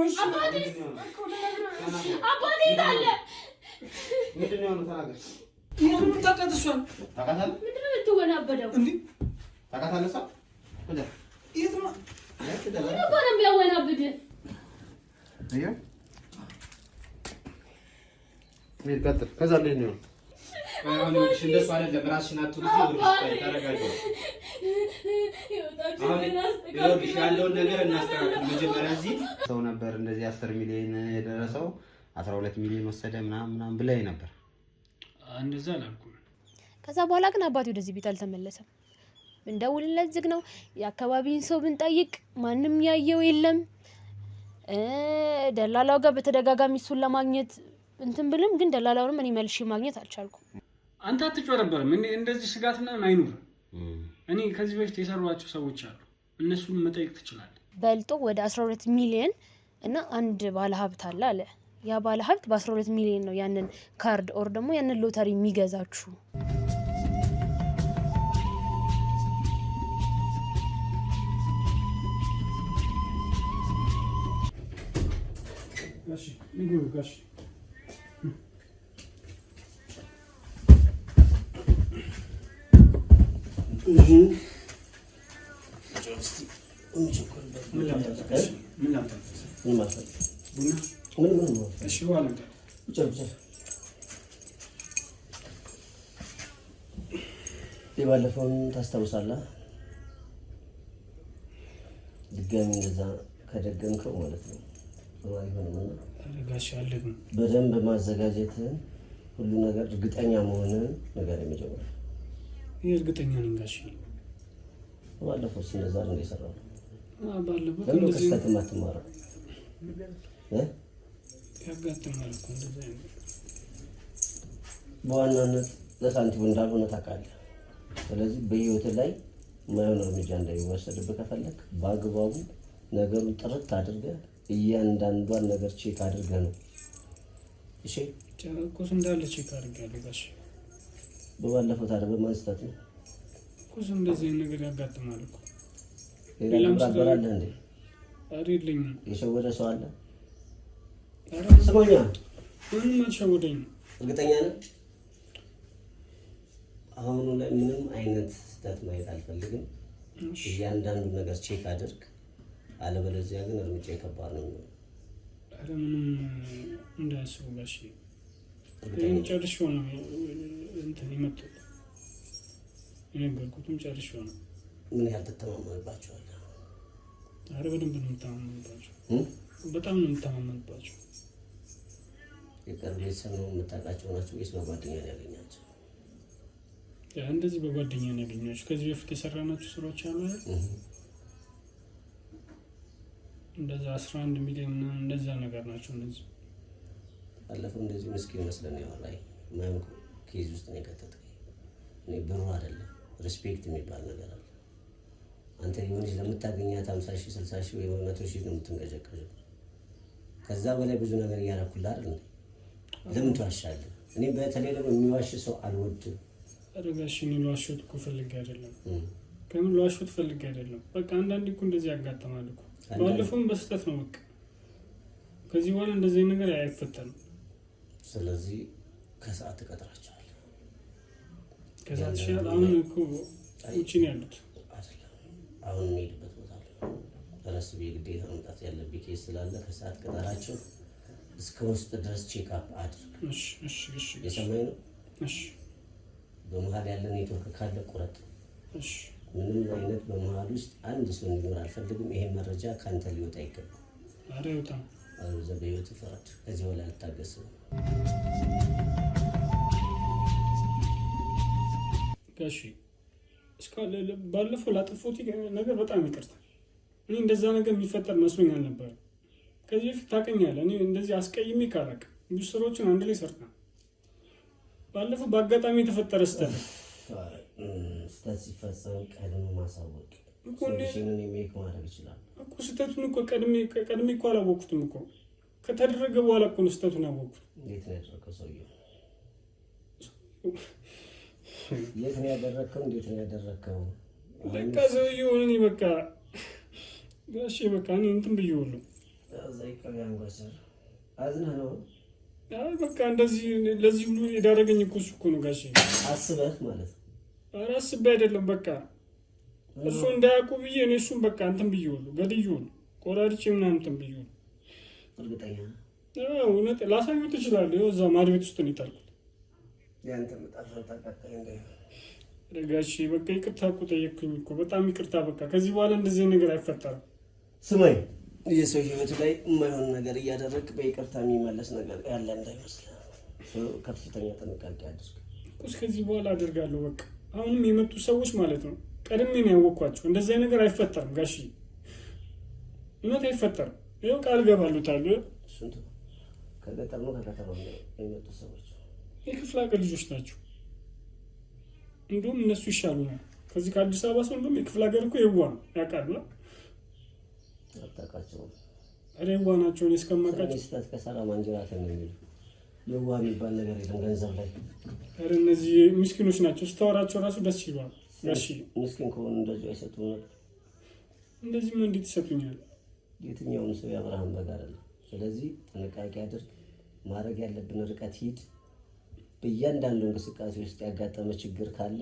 እሺ አባቴ ታለ ምንድነው ነው ተናገር ይሄን ተቀጥሷል ታቃታለህ ምንድነው የምትወናበደው እንዴ ታቃታለህ ሰው ወደ ይሄ ነው ነው የሚያወናብድ አያ ምን ቀጥል ከዛ ላይ ነው አሁን እሺ እንደሱ አይደለም ራስሽን አትሩት ታረጋግጡ ይኸውልሽ ያለውን ነገር እናስተካክል መጀመሪያ እዚህ ሰው ነበር እንደዚህ 10 ሚሊዮን የደረሰው 12 ሚሊዮን ወሰደ ምናምን ብለኝ ነበር እንደዛ አላልኩም ከዛ በኋላ ግን አባቴ ወደዚህ ቤት አልተመለሰም እንደውልለት ዝግ ነው የአካባቢን ሰው ብንጠይቅ ማንም ያየው የለም ደላላው ጋር በተደጋጋሚ እሱን ለማግኘት እንትን ብለም ግን ደላላውንም እኔ መልሼ ማግኘት አልቻልኩም አንተ አትጮርበርም እንደዚህ ስጋትና አይኑር እኔ ከዚህ በፊት የሰሯቸው ሰዎች አሉ እነሱን መጠየቅ ትችላለህ በልጦ ወደ 12 ሚሊዮን እና አንድ ባለ ሀብት አለ ያ ባለ ሀብት በ12 ሚሊዮን ነው ያንን ካርድ ኦር ደግሞ ያንን ሎተሪ የሚገዛችሁ ጋሽ ንጉ ጋሽ የባለፈውን ታስታውሳለህ ድጋሚ እንደዛ ከደገምከው ማለት ነው በደንብ ማዘጋጀትን ሁሉ ነገር እርግጠኛ መሆንን ነገር የሚጀምረው እርግጠኛ ነኝ ጋሽ ባለፈው እንደዛ ነው የሰራው ባለፈው እንደዚህ ከስተት ማትማራ ያጋጥማል እኮ እንደዛ በዋናነት ለሳንቲም እንዳልሆነ ታውቃለህ ስለዚህ በህይወት ላይ ማየውን እርምጃ እንዳይወሰድብህ ከፈለክ በአግባቡ ነገሩን ጥርት አድርገህ እያንዳንዷን ነገር ቼክ አድርገህ ነው እሺ ጨረቆስ እንዳለ ቼክ አድርጋለሁ ጋሽ በባለፈው ታዲያ በማንስተት ነው ኩስ እንደዚህ ነገር ያጋጥማል እኮ ሌላም ታበራለህ እንዴ አይደለም የሸወደ ሰው አለ ሰማኛ ምንም አልሸወደኝ እርግጠኛ ነህ አሁን ላይ ምንም አይነት ስህተት ማየት አልፈልግም እያንዳንዱ ነገር ቼክ አድርግ አለበለዚያ ግን እርምጃ ይከባድ ነው አረ ምንም እንዳያስቡ ጋሽ ጨርሼው ነው እንትን ይመጣው የነገርኩትም ጨርሼው ነው ምን ያህል ተተማመንባቸዋል አረ በደንብ ነው ተማመንባቸው በጣም ነው ተማመንባቸው የቀርብ ቤተሰብ ነው የምታውቃቸው ናቸው ወይስ በጓደኛ ነው ያገኛቸው እንደዚህ በጓደኛ ነው ያገኛቸው ከዚህ በፊት የሰራናቸው ስራዎች አሉ አይደል እንደዛ 11 ሚሊዮን እንደዛ ነገር ናቸው እነዚህ ባለፈው እንደዚህ ምስኪን መስለን ያወራይ ማን ኬዝ ውስጥ ነው የከተተኝ እኔ ብሩ አይደለም ሪስፔክት የሚባል ነገር አለ አንተ ይሁንሽ ለምታገኛት 50,000 60,000 ወይ 100,000 ነው የምትንገጀቀጀው ከዛ በላይ ብዙ ነገር ያረኩልህ አይደል ለምን ትዋሻለህ እኔ በተለይ ደግሞ የሚዋሽ ሰው አልወድም አረጋሽ እኔ ልዋሽት እኮ ፈልጌ አይደለም ከምን ልዋሽት ፈልጌ አይደለም በቃ አንዳንዴ እኮ እንደዚህ ያጋጥማል እኮ ባለፈውም በስተት ነው በቃ ከዚህ በኋላ እንደዚህ ነገር አይፈጠርም ስለዚህ ከሰዓት ተቀጥራቸዋል ከሰዓት ሻል አሁን እኮ ውጪ ነው ያሉት አይደለም አሁን የሚሄድበት ቦታ አለ ተነስቶ የግዴታ መምጣት ያለብኝ ኬስ ስላለ ከሰዓት ቀጠራቸው እስከ ውስጥ ድረስ ቼክ አፕ አድርግ እሺ የሰማኝ ነው እሺ በመሃል ያለ ኔትወርክ ካለ ቁረጥ እሺ ምንም አይነት በመሃል ውስጥ አንድ ሰው እንዲኖር አልፈልግም ይሄ መረጃ ካንተ ሊወጣ ይገባል አረ በጣም ዘበዩት ፍራድ ከዚህ በላይ አልታገስም ጋሺ እስካለ ባለፈው ላጥፎት ነገር በጣም ይቅርታ እኔ እንደዛ ነገር የሚፈጠር መስሎኝ አልነበር ከዚህ በፊት ታውቀኛለህ እኔ እንደዚህ አስቀይሜ ካላቅ ብዙ ስራዎችን አንድ ላይ ሰርተናል ባለፈው በአጋጣሚ የተፈጠረ ስህተት ሲፈጸም ቀድሞ ማሳወቅ ሶሉሽኑን ሜክ ማድረግ ይችላል እኮ ስህተቱን እኮ ቀድሜ እኮ አላወቅኩትም እኮ ከተደረገ በኋላ እኮ ነው ስህተቱን ያወቅኩት እንዴት ነው ያደረገው ሰውዬው የት ነው ያደረከው እንዴት ነው ያደረከው በቃ ሰውዬው እኔ በቃ ጋሼ በቃ እኔ እንትን ብዬዋለሁ እዛይ ቀቢያን ወሰር አዝነህ ነው አይ በቃ እንደዚህ ለዚህ ሁሉ የዳረገኝ እኮ እሱ እኮ ነው ጋሼ። አስበህ ማለት ነው? ኧረ አስቤ አይደለም በቃ እሱ እንዳያውቁ ብዬ እኔ እሱን በቃ እንትን ብዬዋለሁ፣ ገድዬዋለሁ፣ ቆራርጬ ምናምን እንትን ብዬዋለሁ። እርግጠኛ እውነት ላሳየው ትችላለህ። ይኸው እዛ ማድ ቤት ውስጥ ነው የጣልኩት። ያንተ መጣፈው ታቃጣይ እንደ ጋሼ በቃ ይቅርታ እኮ ጠየቅኩኝ እኮ በጣም ይቅርታ። በቃ ከዚህ በኋላ እንደዚህ ነገር አይፈጠርም። ስማኝ፣ የሰው ህይወት ላይ የማይሆን ነገር እያደረግ በይቅርታ የሚመለስ ነገር ያለ እንዳይመስል ከፍተኛ ጥንቃቄ አድርግ። ከዚህ በኋላ አደርጋለሁ። በቃ አሁንም የመጡ ሰዎች ማለት ነው ቀድሜ ነው ያወቅኳቸው። እንደዚህ ነገር አይፈጠርም ጋሼ፣ እውነት አይፈጠርም። ይኸው ቃል ገባሉታል። ስንቱ ከገጠር ነው ከከተማ ነው የመጡ ሰዎች? የክፍለ ሀገር ልጆች ናቸው። እንደውም እነሱ ይሻሉናል ከዚህ ከአዲስ አበባ ሰው። እንደውም የክፍለ ሀገር እኮ የዋ ነው ያውቃሉ። አታውቃቸውም? ኧረ የዋ ናቸው። እኔ እስከማውቃቸው ስህተት ከሰራ ማንጀራት ነው የሚሉ የዋ የሚባል ነገር የለም ገንዘብ ላይ። ኧረ እነዚህ ምስኪኖች ናቸው። ስታወራቸው ራሱ ደስ ይሏል ጋሼ። ምስኪን ከሆኑ እንደዚህ አይሰጡም ነበር። እንደዚህ ምን እንዴት ይሰጡኛል? የትኛውም ሰው የአብርሃም በግ አይደለም። ስለዚህ ጥንቃቄ አድርግ። ማድረግ ያለብን ርቀት ሂድ። በእያንዳንዱ እንቅስቃሴ ውስጥ ያጋጠመ ችግር ካለ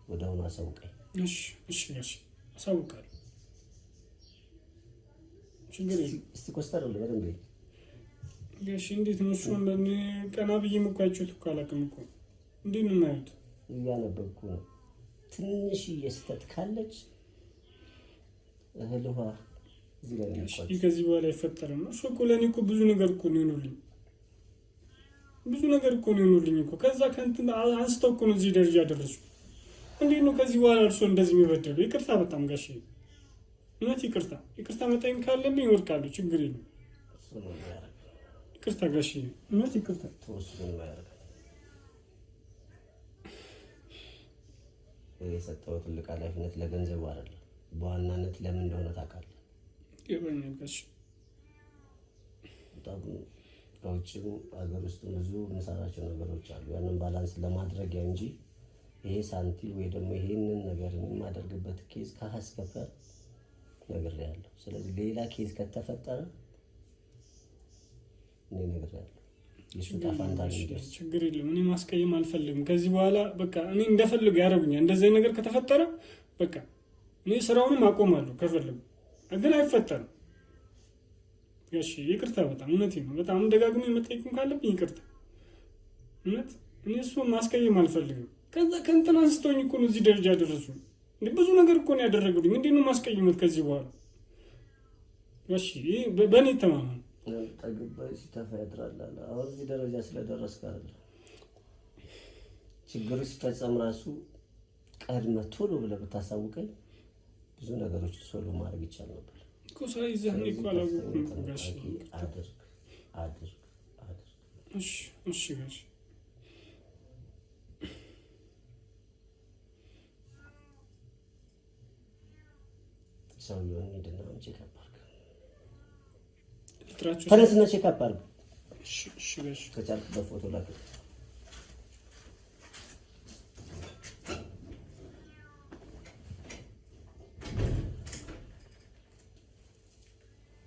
ወዲያውኑ አሳውቀኝ። እሺ እሺ ጋሼ አሳውቃለሁ። ችግር የለም። እስቲ ኮስተር ብለህ በደንብ ጋሼ እንዴት ነው እሱ? አንዳንዴ ቀና ብዬ እኮ አይቼው እኮ አላውቅም እኮ። እንዴት ነው የማያዩት? እያነበብኩ ነው። ትንሽዬ ስህተት ካለች እህል ውሃ እዚህ ላይ ነው። ከዚህ በኋላ አይፈጠርም። እሱ እኮ ለእኔ እኮ ብዙ ነገር እኮ ነው የሆኑልኝ፣ ብዙ ነገር እኮ ነው የሆኑልኝ እኮ። ከዛ ከእንትን አንስተው እኮ ነው እዚህ ደረጃ ያደረሱ። እንዴት ነው ከዚህ በኋላ እርሶ እንደዚህ የሚበደሉ? ይቅርታ በጣም ጋሼ፣ እውነት ይቅርታ። ይቅርታ መጠየቅ ካለብኝ እወድቃለሁ፣ ችግር የለም። ይቅርታ ጋሼ፣ እውነት ይቅርታ። የሰጠው ትልቅ ኃላፊነት ለገንዘቡ አይደለም፣ በዋናነት ለምን እንደሆነ ታውቃለህ? ይገባኛል ጋሼ። በጣም ከውጭም ሀገር ውስጥ ብዙ የምንሰራቸው ነገሮች አሉ። ያንን ባላንስ ለማድረጊያ እንጂ ይሄ ሳንቲም ወይ ደግሞ ይሄንን ነገር የማደርግበት ኬዝ ካስከፈ ነገር ያለው። ስለዚህ ሌላ ኬዝ ከተፈጠረ እኔ ነገር ያለው ችግር የለም። እኔ ማስቀየም አልፈልግም ከዚህ በኋላ። በቃ እኔ እንደፈልግ ያደርጉኛል። እንደዚህ ነገር ከተፈጠረ በቃ እኔ ስራውንም አቆማለሁ ከፈለጉ፣ ግን አይፈጠርም። እሺ ይቅርታ በጣም እውነቴን ነው። በጣም ደጋግሜ መጠየቅም ካለብኝ ይቅርታ። እውነት እኔ እሱ ማስቀየም አልፈልግም። ከዛ ከእንትን አንስተውኝ እኮ ነው እዚህ ደረጃ ያደረሱ። ብዙ ነገር እኮ ነው ያደረጉልኝ። እንዴት ነው ማስቀየሙት ከዚህ በኋላ? እሺ በእኔ ተማመን። ጠግባይ ሲተፋ ያድራል። አሁን እዚህ ደረጃ ስለደረስክ አይደል ችግሩ ሲፈጸም ራሱ ቀድመህ ቶሎ ብለህ ብታሳውቀኝ ብዙ ነገሮች ሶልቭ ማድረግ ይቻል ነበር እኮ። ሳይዘህ እኔ እኮ አላወኩም ጋሼ። አድርግ። እሺ እሺ ጋሼ። ሰውዬውን ሂድና ቼክአፕ አድርግ። ልጥራቸው? ተነስና ቼክአፕ አድርግ። እሺ ጋሼ። ከቻልክ በፎቶ ላክ።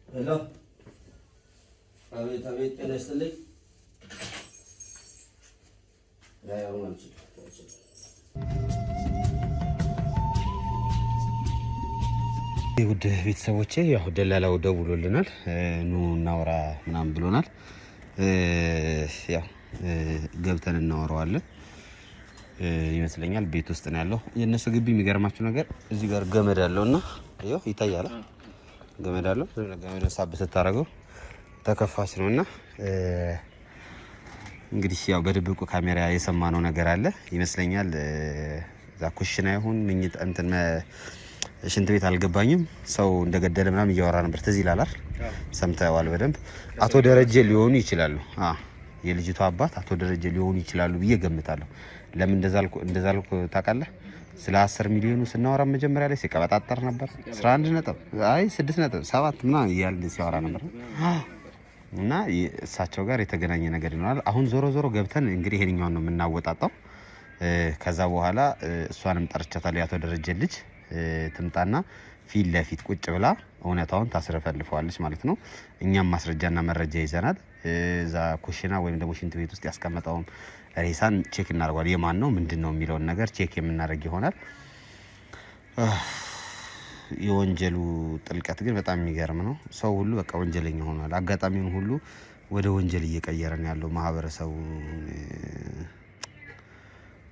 ሄሎ። አቤት አቤት። ጤና ይስጥልኝ። ያው ማለት ነው። ውድ ቤተሰቦቼ ያው ደላላው ደውሎልናል፣ ኑ እናውራ ምናምን ብሎናል። ያው ገብተን እናወራዋለን ይመስለኛል። ቤት ውስጥ ነው ያለው። የእነሱ ግቢ የሚገርማችሁ ነገር እዚህ ጋር ገመድ አለውና ይኸው ይታያል። ገመድ አለው። ገመድ ሳብ ስታደርገው ተከፋች ነውና እንግዲህ ያው በድብቁ ካሜራ የሰማነው ነገር አለ ይመስለኛል። እዛ ኩሽና ይሁን ምኝት እንትን ሽንት ቤት አልገባኝም። ሰው እንደገደለ ምናምን እያወራ ነበር። ትዝ ይላል አይደል? ሰምተዋል በደንብ። አቶ ደረጀ ሊሆኑ ይችላሉ። የልጅቷ አባት አቶ ደረጀ ሊሆኑ ይችላሉ ብዬ ገምታለሁ። ለምን እንደዛ አልኩ ታውቃለህ? ስለ 10 ሚሊዮኑ ስናወራ መጀመሪያ ላይ ሲቀበጣጠር ነበር። 11 ነጥብ አይ 6 ነጥብ 7 ምናምን እያልን ሲያወራ ነበር እና እሳቸው ጋር የተገናኘ ነገር ይኖራል። አሁን ዞሮ ዞሮ ገብተን እንግዲህ ይሄንኛውን ነው የምናወጣጣው። ከዛ በኋላ እሷንም ጠርቻታለሁ። ያቶ ደረጀ ልጅ ትምጣና ፊት ለፊት ቁጭ ብላ እውነታውን ታስረፈልፈዋለች ማለት ነው። እኛም ማስረጃና መረጃ ይዘናል። እዛ ኩሽና ወይም ደግሞ ሽንት ቤት ውስጥ ያስቀመጠውን ሬሳን ቼክ እናደርጋለን። የማን ነው ምንድን ነው የሚለውን ነገር ቼክ የምናደርግ ይሆናል። የወንጀሉ ጥልቀት ግን በጣም የሚገርም ነው። ሰው ሁሉ በቃ ወንጀለኛ ሆኗል። አጋጣሚውን ሁሉ ወደ ወንጀል እየቀየረን ያለው ማህበረሰቡ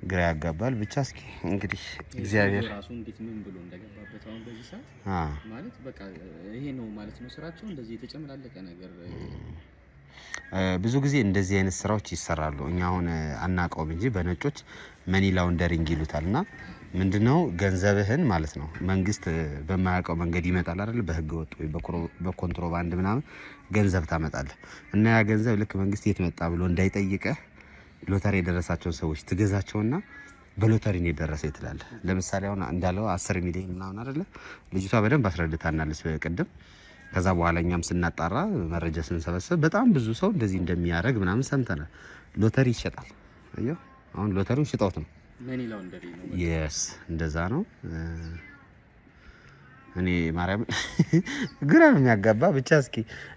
ግራ ያጋባል። ብቻ እስኪ እንግዲህ እግዚአብሔር ራሱ እንዴት ምን ብሎ እንደገባበት አሁን በዚህ ሰዓት ማለት በቃ ይሄ ነው ማለት ነው ስራቸው። እንደዚህ የተጨመላለቀ ነገር ብዙ ጊዜ እንደዚህ አይነት ስራዎች ይሰራሉ። እኛ አሁን አናውቀውም እንጂ በነጮች መኒ ላውንደሪንግ ይሉታልና ምንድነው ገንዘብህን ማለት ነው መንግስት በማያውቀው መንገድ ይመጣል አይደል? በህገ ወጥ ወይ በኮንትሮባንድ ምናምን ገንዘብ ታመጣለህ እና ያ ገንዘብ ልክ መንግስት የት መጣ ብሎ እንዳይጠይቅህ ሎተሪ የደረሳቸውን ሰዎች ትገዛቸውና በሎተሪ ነው የደረሰው ይላል። ለምሳሌ አሁን እንዳለው 10 ሚሊዮን ምናምን አይደለ? ልጅቷ በደንብ አስረድታናለች በቅድም። ከዛ በኋላ እኛም ስናጣራ መረጃ ስንሰበስብ በጣም ብዙ ሰው እንደዚህ እንደሚያደርግ ምናምን ሰምተናል። ሎተሪ ይሸጣል። አዮ አሁን ሎተሪውን ሽጠውት ነው መኒ ላውንደሪ ነው። የስ እንደዛ ነው። እኔ ማርያም ግራ ነው የሚያጋባ። ብቻ እስኪ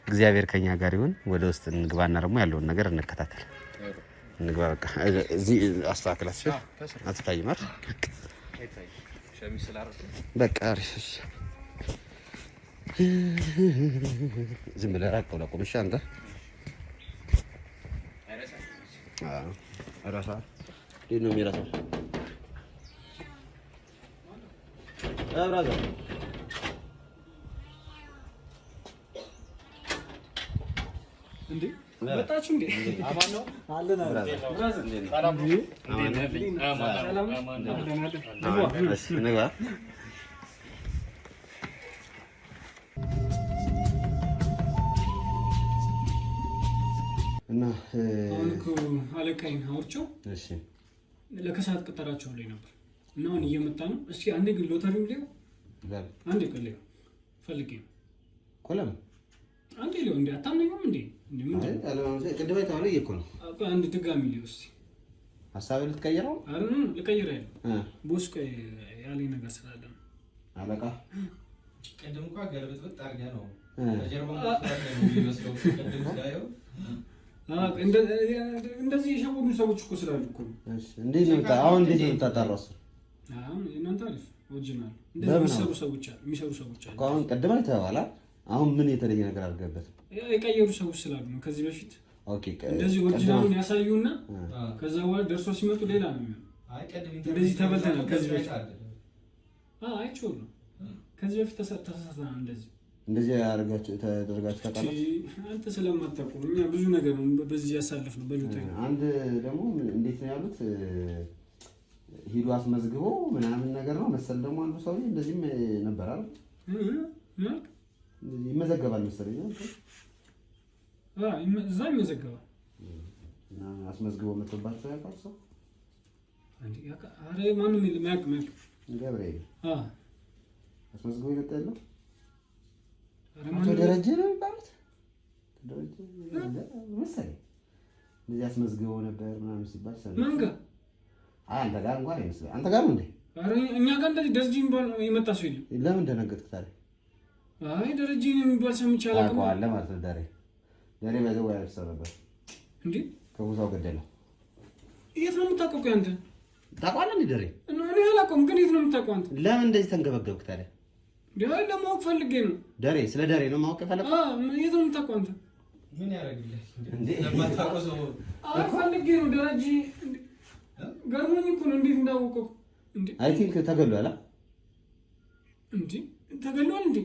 እግዚአብሔር ከኛ ጋር ይሁን። ወደ ውስጥ እንግባና ደግሞ ያለውን ነገር እንከታተል። እንግባ በቃ እዚህ አስተካክላችሁ አትታይም አይደል? በቃ አሪፍ። ዝም ብለህ ራቅ ብለህ ቁም። እሺ አንተ እረሳ እንዴት ነው የሚረሳው? ብራዘር እንዴ መጣችሁ እንዴ? አማን ነው አለና ብራዘር ሰላም ነው። ንግባ። እና አሁን እኮ አለቃዬን አውርቼው እሺ ለከሰዓት ቀጠራቸው ላይ ነበር እና አሁን እየመጣ ነው። እስኪ አንዴ ግን ሎተሪው ሊው አንዴ ቆሌው ፈልጌ ነው ቆለም አንዴ ሊው እንዴ አታምነኝም እንዴ? አይ አለማመሰ ቅድም አይተኸው ነው እኮ ነው። አንድ ድጋሚ ሊው እስኪ ሐሳብ ልትቀይረው አይደል? ልቀይር አይደል? ቦስ ያለኝ ነገር ስላለ ነው። አለቃ ቀደም እንኳን ገለበጥበጥ አድርገህ ነው በጀርባው ነው የሚመስለው። ቀደም ሳይሆን እንደዚህ የሸወዱ ሰዎች እኮ ስላሉ እኮ ነው። እሺ እንዴት ነው አሁን እንዴት ነው የምታጣራው? አሁን እናንተ አሪፍ ኦሪጂናል እንደዚህ የሚሰሩ ሰዎች አሉ። አሁን ቀደም አይተኸዋል። አሁን ምን የተለየ ነገር አድርገህበት? የቀየሩ ሰዎች ስላሉ ነው። ከዚህ በፊት ኦኬ እንደዚህ ኦሪጂናሉን ያሳዩና ከዛ በኋላ ደርሶ ሲመጡ ሌላ ነው የሚሆነው። አይ ቀደም እንደዚህ ተበልተናል ከዚህ በፊት አይቼው ነው። ከዚህ በፊት ተሳሳተናል እንደዚህ ያደርጋችሁ ተደርጋችሁ ታውቃላችሁ? አንተ ስለማታውቁ እኛ ብዙ ነገር ነው በዚህ ያሳለፍነው በሎተሪ። አንድ ደግሞ እንዴት ነው ያሉት ሂዱ አስመዝግቦ ምናምን ነገር ነው መሰል። ደግሞ አንዱ ሰው እንደዚህም ነበር አይደል? ይመዘገባል መሰለኝ ነው እዛ ይመዘገባል እና አስመዝግቦ መጥቶባቸው ያውቃል ሰው አንዴ አረ ማንም የለም ያውቅ ገብርኤል አስመዝግቦ ይመጣል። አረ ደረጀ ነው የሚባሉት ደረጀ መሰለኝ እንደዚህ አስመዝግቦ ነበር ምናምን ሲባል ሰምቼ ማን ጋር? አንተ ጋር እንኳን አይመስልም። አንተ ጋር ነው እንዴ? አረ እኛ ጋር እንደዚህ ደረጀ የሚባል የመጣ ሰው የለም። ለምን ደነገጥክ ታዲያ? አይ ደረጀ የሚባል ሰምቼ አላውቅም። አለ ማለት ነው። ደሬ በዘው ያርሰው ነበር እንዴ? ከቦታው ገደለው። የት ነው የምታውቀው አንተ? ታውቃለህ እንዴ ደሬ? እኔ አላውቀውም፣ ግን የት ነው የምታውቀው አንተ? ለምን እንደዚህ ተንገበገብክ ታዲያ? ደሬ ለማወቅ ፈልጌ ነው። ደሬ ስለ ደሬ ነው ማወቅ የፈለግኩት? የት ነው የምታውቀው አንተ? ምን ያደርግልህ እንዴ? ለማታውቀው ሰው ፈልጌ ነው። ደረጀ ገርሞኝ እኮ ነው። እንዴት እንዳወቀው እንዴ? አይ ቲንክ ተገሏል። እንዴ ተገሏል እንዴ?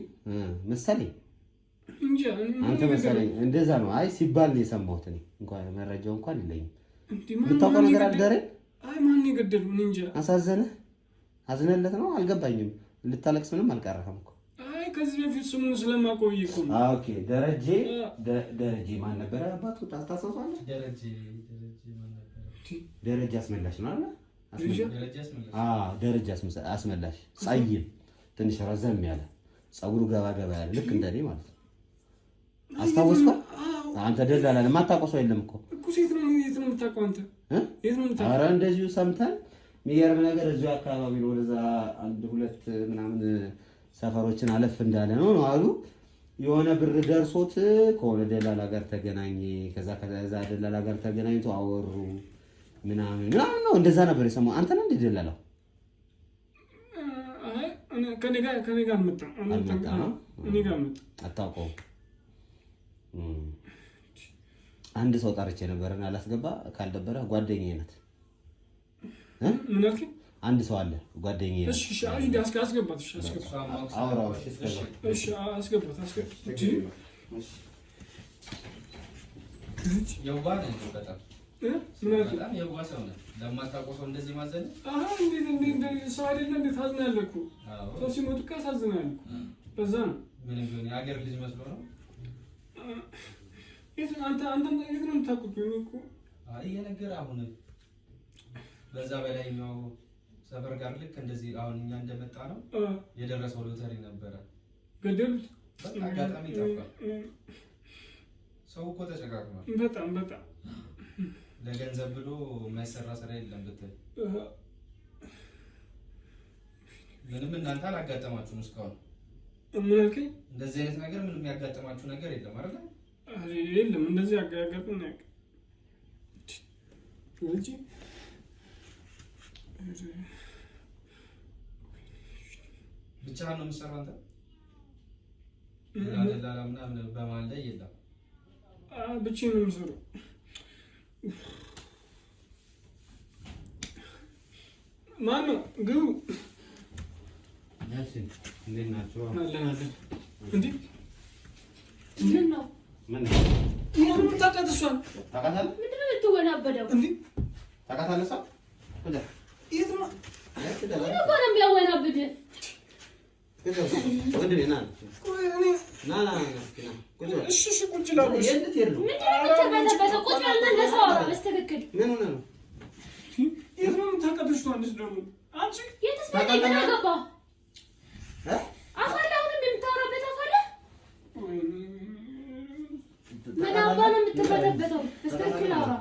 መሰለኝ እንጂ አንተ መሰለኝ እንደዛ ነው። አይ ሲባል ነው የሰማሁት። እኔ እንኳን መረጃው እንኳን የለኝም። እንዴ የምታውቀው ነገር አለ ደሬ? አይ ማን የገደለው? እኔ እንጃ። አሳዘነህ? አዝነለት ነው? አልገባኝም። ልታለቅስ ምንም አልቀረህም እኮ። አይ ከዚህ በፊት ስሙን ስለማቆይ እኮ ነው። ኦኬ ደረጀ ማን ነበረ አባቱ? ታስታውሳለህ? ደረጀ ማን ነበር? ደረጀ አስመላሽ ነው አይደል? ደረጀ አስመላሽ ጸይም፣ ትንሽ ረዘም ያለ ጸጉሩ ገባ ያለ ልክ እንደኔ ማለት ነው። አስታወስከው? አንተ ደላላ የማታውቀው ሰው የለም እኮ ሴት ነው። የት ነው የምታውቀው አንተ? የት ነው የምታውቀው? ኧረ እንደዚሁ ሰምተን የሚገርም ነገር እዚሁ አካባቢ ነው። ወደዛ አንድ ሁለት ምናምን ሰፈሮችን አለፍ እንዳለ ነው አሉ። የሆነ ብር ደርሶት ከሆነ ደላላ ጋር ተገናኘ። ከዛ ደላላ ጋር ተገናኝቶ አወሩ ምናምን ነው። እንደዛ ነበር የሰማው። አንተ ነህ እንደ ደላላው? ከኔ ጋር መጣ። እኔ ጋር መጣ። አታውቀውም? አንድ ሰው ጠርቼ ነበርና አላስገባ ካልደበረ ጓደኛዬ ናት። ምን አልከኝ? አንድ ሰው አለ ጓደኛዬ ናት። እሺ አስገባት። አውራው። እሺ አስገባት። የዋህ ነህ በጣም በጣም የዋህ ሰው ነህ። ለማታውቀው ሰው እንደዚህ ማዘን እንዴት ሰው አይደለ? እንዴት ታዝናለህ እኮ ሰው ሲሞት እኮ ያሳዝናል እኮ። በዛ ነው ምንም ቢሆን የሀገር ልጅ መስሎ ነው። አንተ የት ነው የምታውቁት? እኮ አይ የነገርህ አሁን በዛ በላይኛው ሰፈር ጋር ልክ እንደዚህ አሁን እኛ እንደመጣ ነው የደረሰው ሎተሪ ነበረ። ገደሉት። በቃ አጋጣሚ ጠፋ። ሰው እኮ ተጨቃቅሟል። በጣም ለገንዘብ ብሎ የማይሰራ ስራ የለም ብትል ምንም እናንተ አላጋጠማችሁም እስካሁን? ምን አልከኝ? እንደዚህ አይነት ነገር ምንም ያጋጠማችሁ ነገር የለም አይደል? የለም እንደዚህ ያጋጠመን ነገር እንጂ ብቻህን ነው የምትሰራው አንተ? ደላላ ምናምን በማን ላይ የለም? ብቻዬን ነው የምሰራው። ማነው ግቡ። እሺ እንዴት ናችሁ? አለን። እንዴ ምን ነው ታውቃት? እሷን ታውቃታለህ? ምንድን ነው የምትወናበደው? እንዴ ታውቃታለህ? እሷ የት ነው የሚያወናብድ? እሺ ቁጭ እላለሁ። ምንድን ነው የምትበጠበጠው? ቁጭ በልና ለሰው አውራ በስትክክል። ምን ሆነህ ነው? የት ነው የምታውቃት? እሷን ደግሞ አንቺ የትስ መጠኝ ምን አገባህ? አፋለህ አሁንም የምታወራበት አፋለህ? ምን አባ ነው የምትበጠበጠው? በስትክክል አውራ።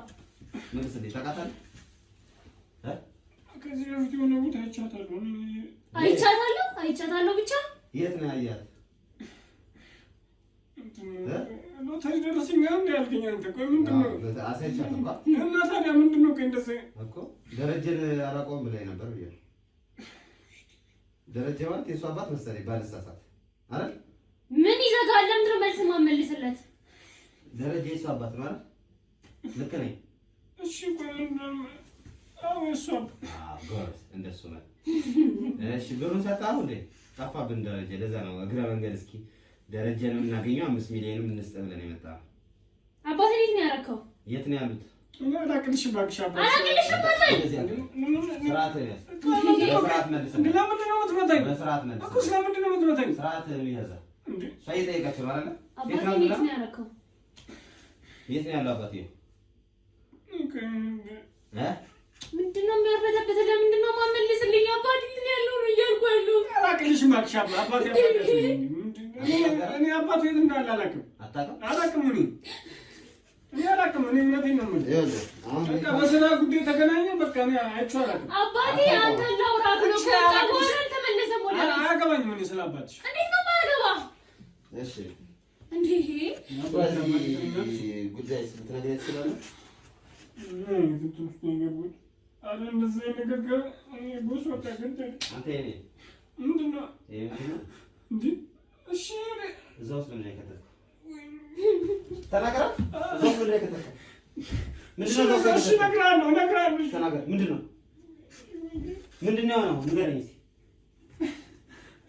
ምን ስልኝ ታውቃታለህ? ከዚህ በፊት የሆነ ቦታ አይቻታለሁ ብቻ። የት ነው ያያት? ሎተሪ ደረሰኝ አንድ ያልከኝ አንተ። ቆይ ምንድን ነው አሳይቻለሁ እና ታዲያ ምንድን ነው? ቆይ እንደዚህ እኮ ደረጀን አላውቀውም ብላኝ ነበር ብዬ ነው። ደረጀ ማለት የእሱ አባት መሰለኝ ባልሳሳት አይደል? ምን ይዘጋል? ለምንድን ነው መልስ የማትመልስለት? ደረጀ የእሱ አባት ማለት ልክ ነኝ? እሺ ቆይ እሱ ጎበዝ፣ እንደሱ ነው። እሺ ብሩን ሰጣሁ እንዴ? ጠፋብን ደረጀ። ለዛ ነው እግረ መንገድ እስኪ ደረጀንም እናገኘው 5 ሚሊዮንም እንስጥ ብለን የመጣው። አባቴ የት ነው ያደረከው? የት ነው ያሉት? አላቅልሽ እባክሽ አባቴ። አላቅልሽ ማለት ስርዓት ነው። በስርዓት መልስ። ለምንድን ነው የምትመታኝ? በስርዓት መልስ እኮ ስለምንድን ነው የምትመታኝ? ስርዓት ይያዛ። ሳይ ጠይቃችሁ አይደል? አባቴ የት ነው ያደረከው? የት ነው ያለው አባቴ? ምንድን ነው የሚያርበተበት? ለምንድን ነው የማትመልስልኝ? አባቴ የት ነው ያለው ነው እያልኩ ያለው። አላቅልሽ እባክሽ አባቴ። እኔ አባቴ የት እንዳለ አላውቅም። አላውቅም። እኔ አላውቅም። እኔ እውነቴን ነው የምልህ። በቃ በስራ ጉዳይ ተገናኘን። በቃ እኔ አይቼው አላውቅም። አባቴ አንተ ላውራ ብሎ ተመለሰም ወደ አያገባኝም። እኔ ስለ አባትሽ እንዴት ነው የማያገባህ? እሺ እንዴ ጉዳይ ስትነግረኝ ትችላለህ? እንደዚህ ነገር ቦስ ወጣ ገንዘ አንተ የኔ ምንድን ነው እንዴ? እሺ እዛ ውስጥ ምን ከተተህ ተናገራ። እዛ ውስጥ ምን ከተተህ እሺ እነግርሃለሁ። ተናገር። ምንድን ነው የሆነው? ንገረኝ እስኪ።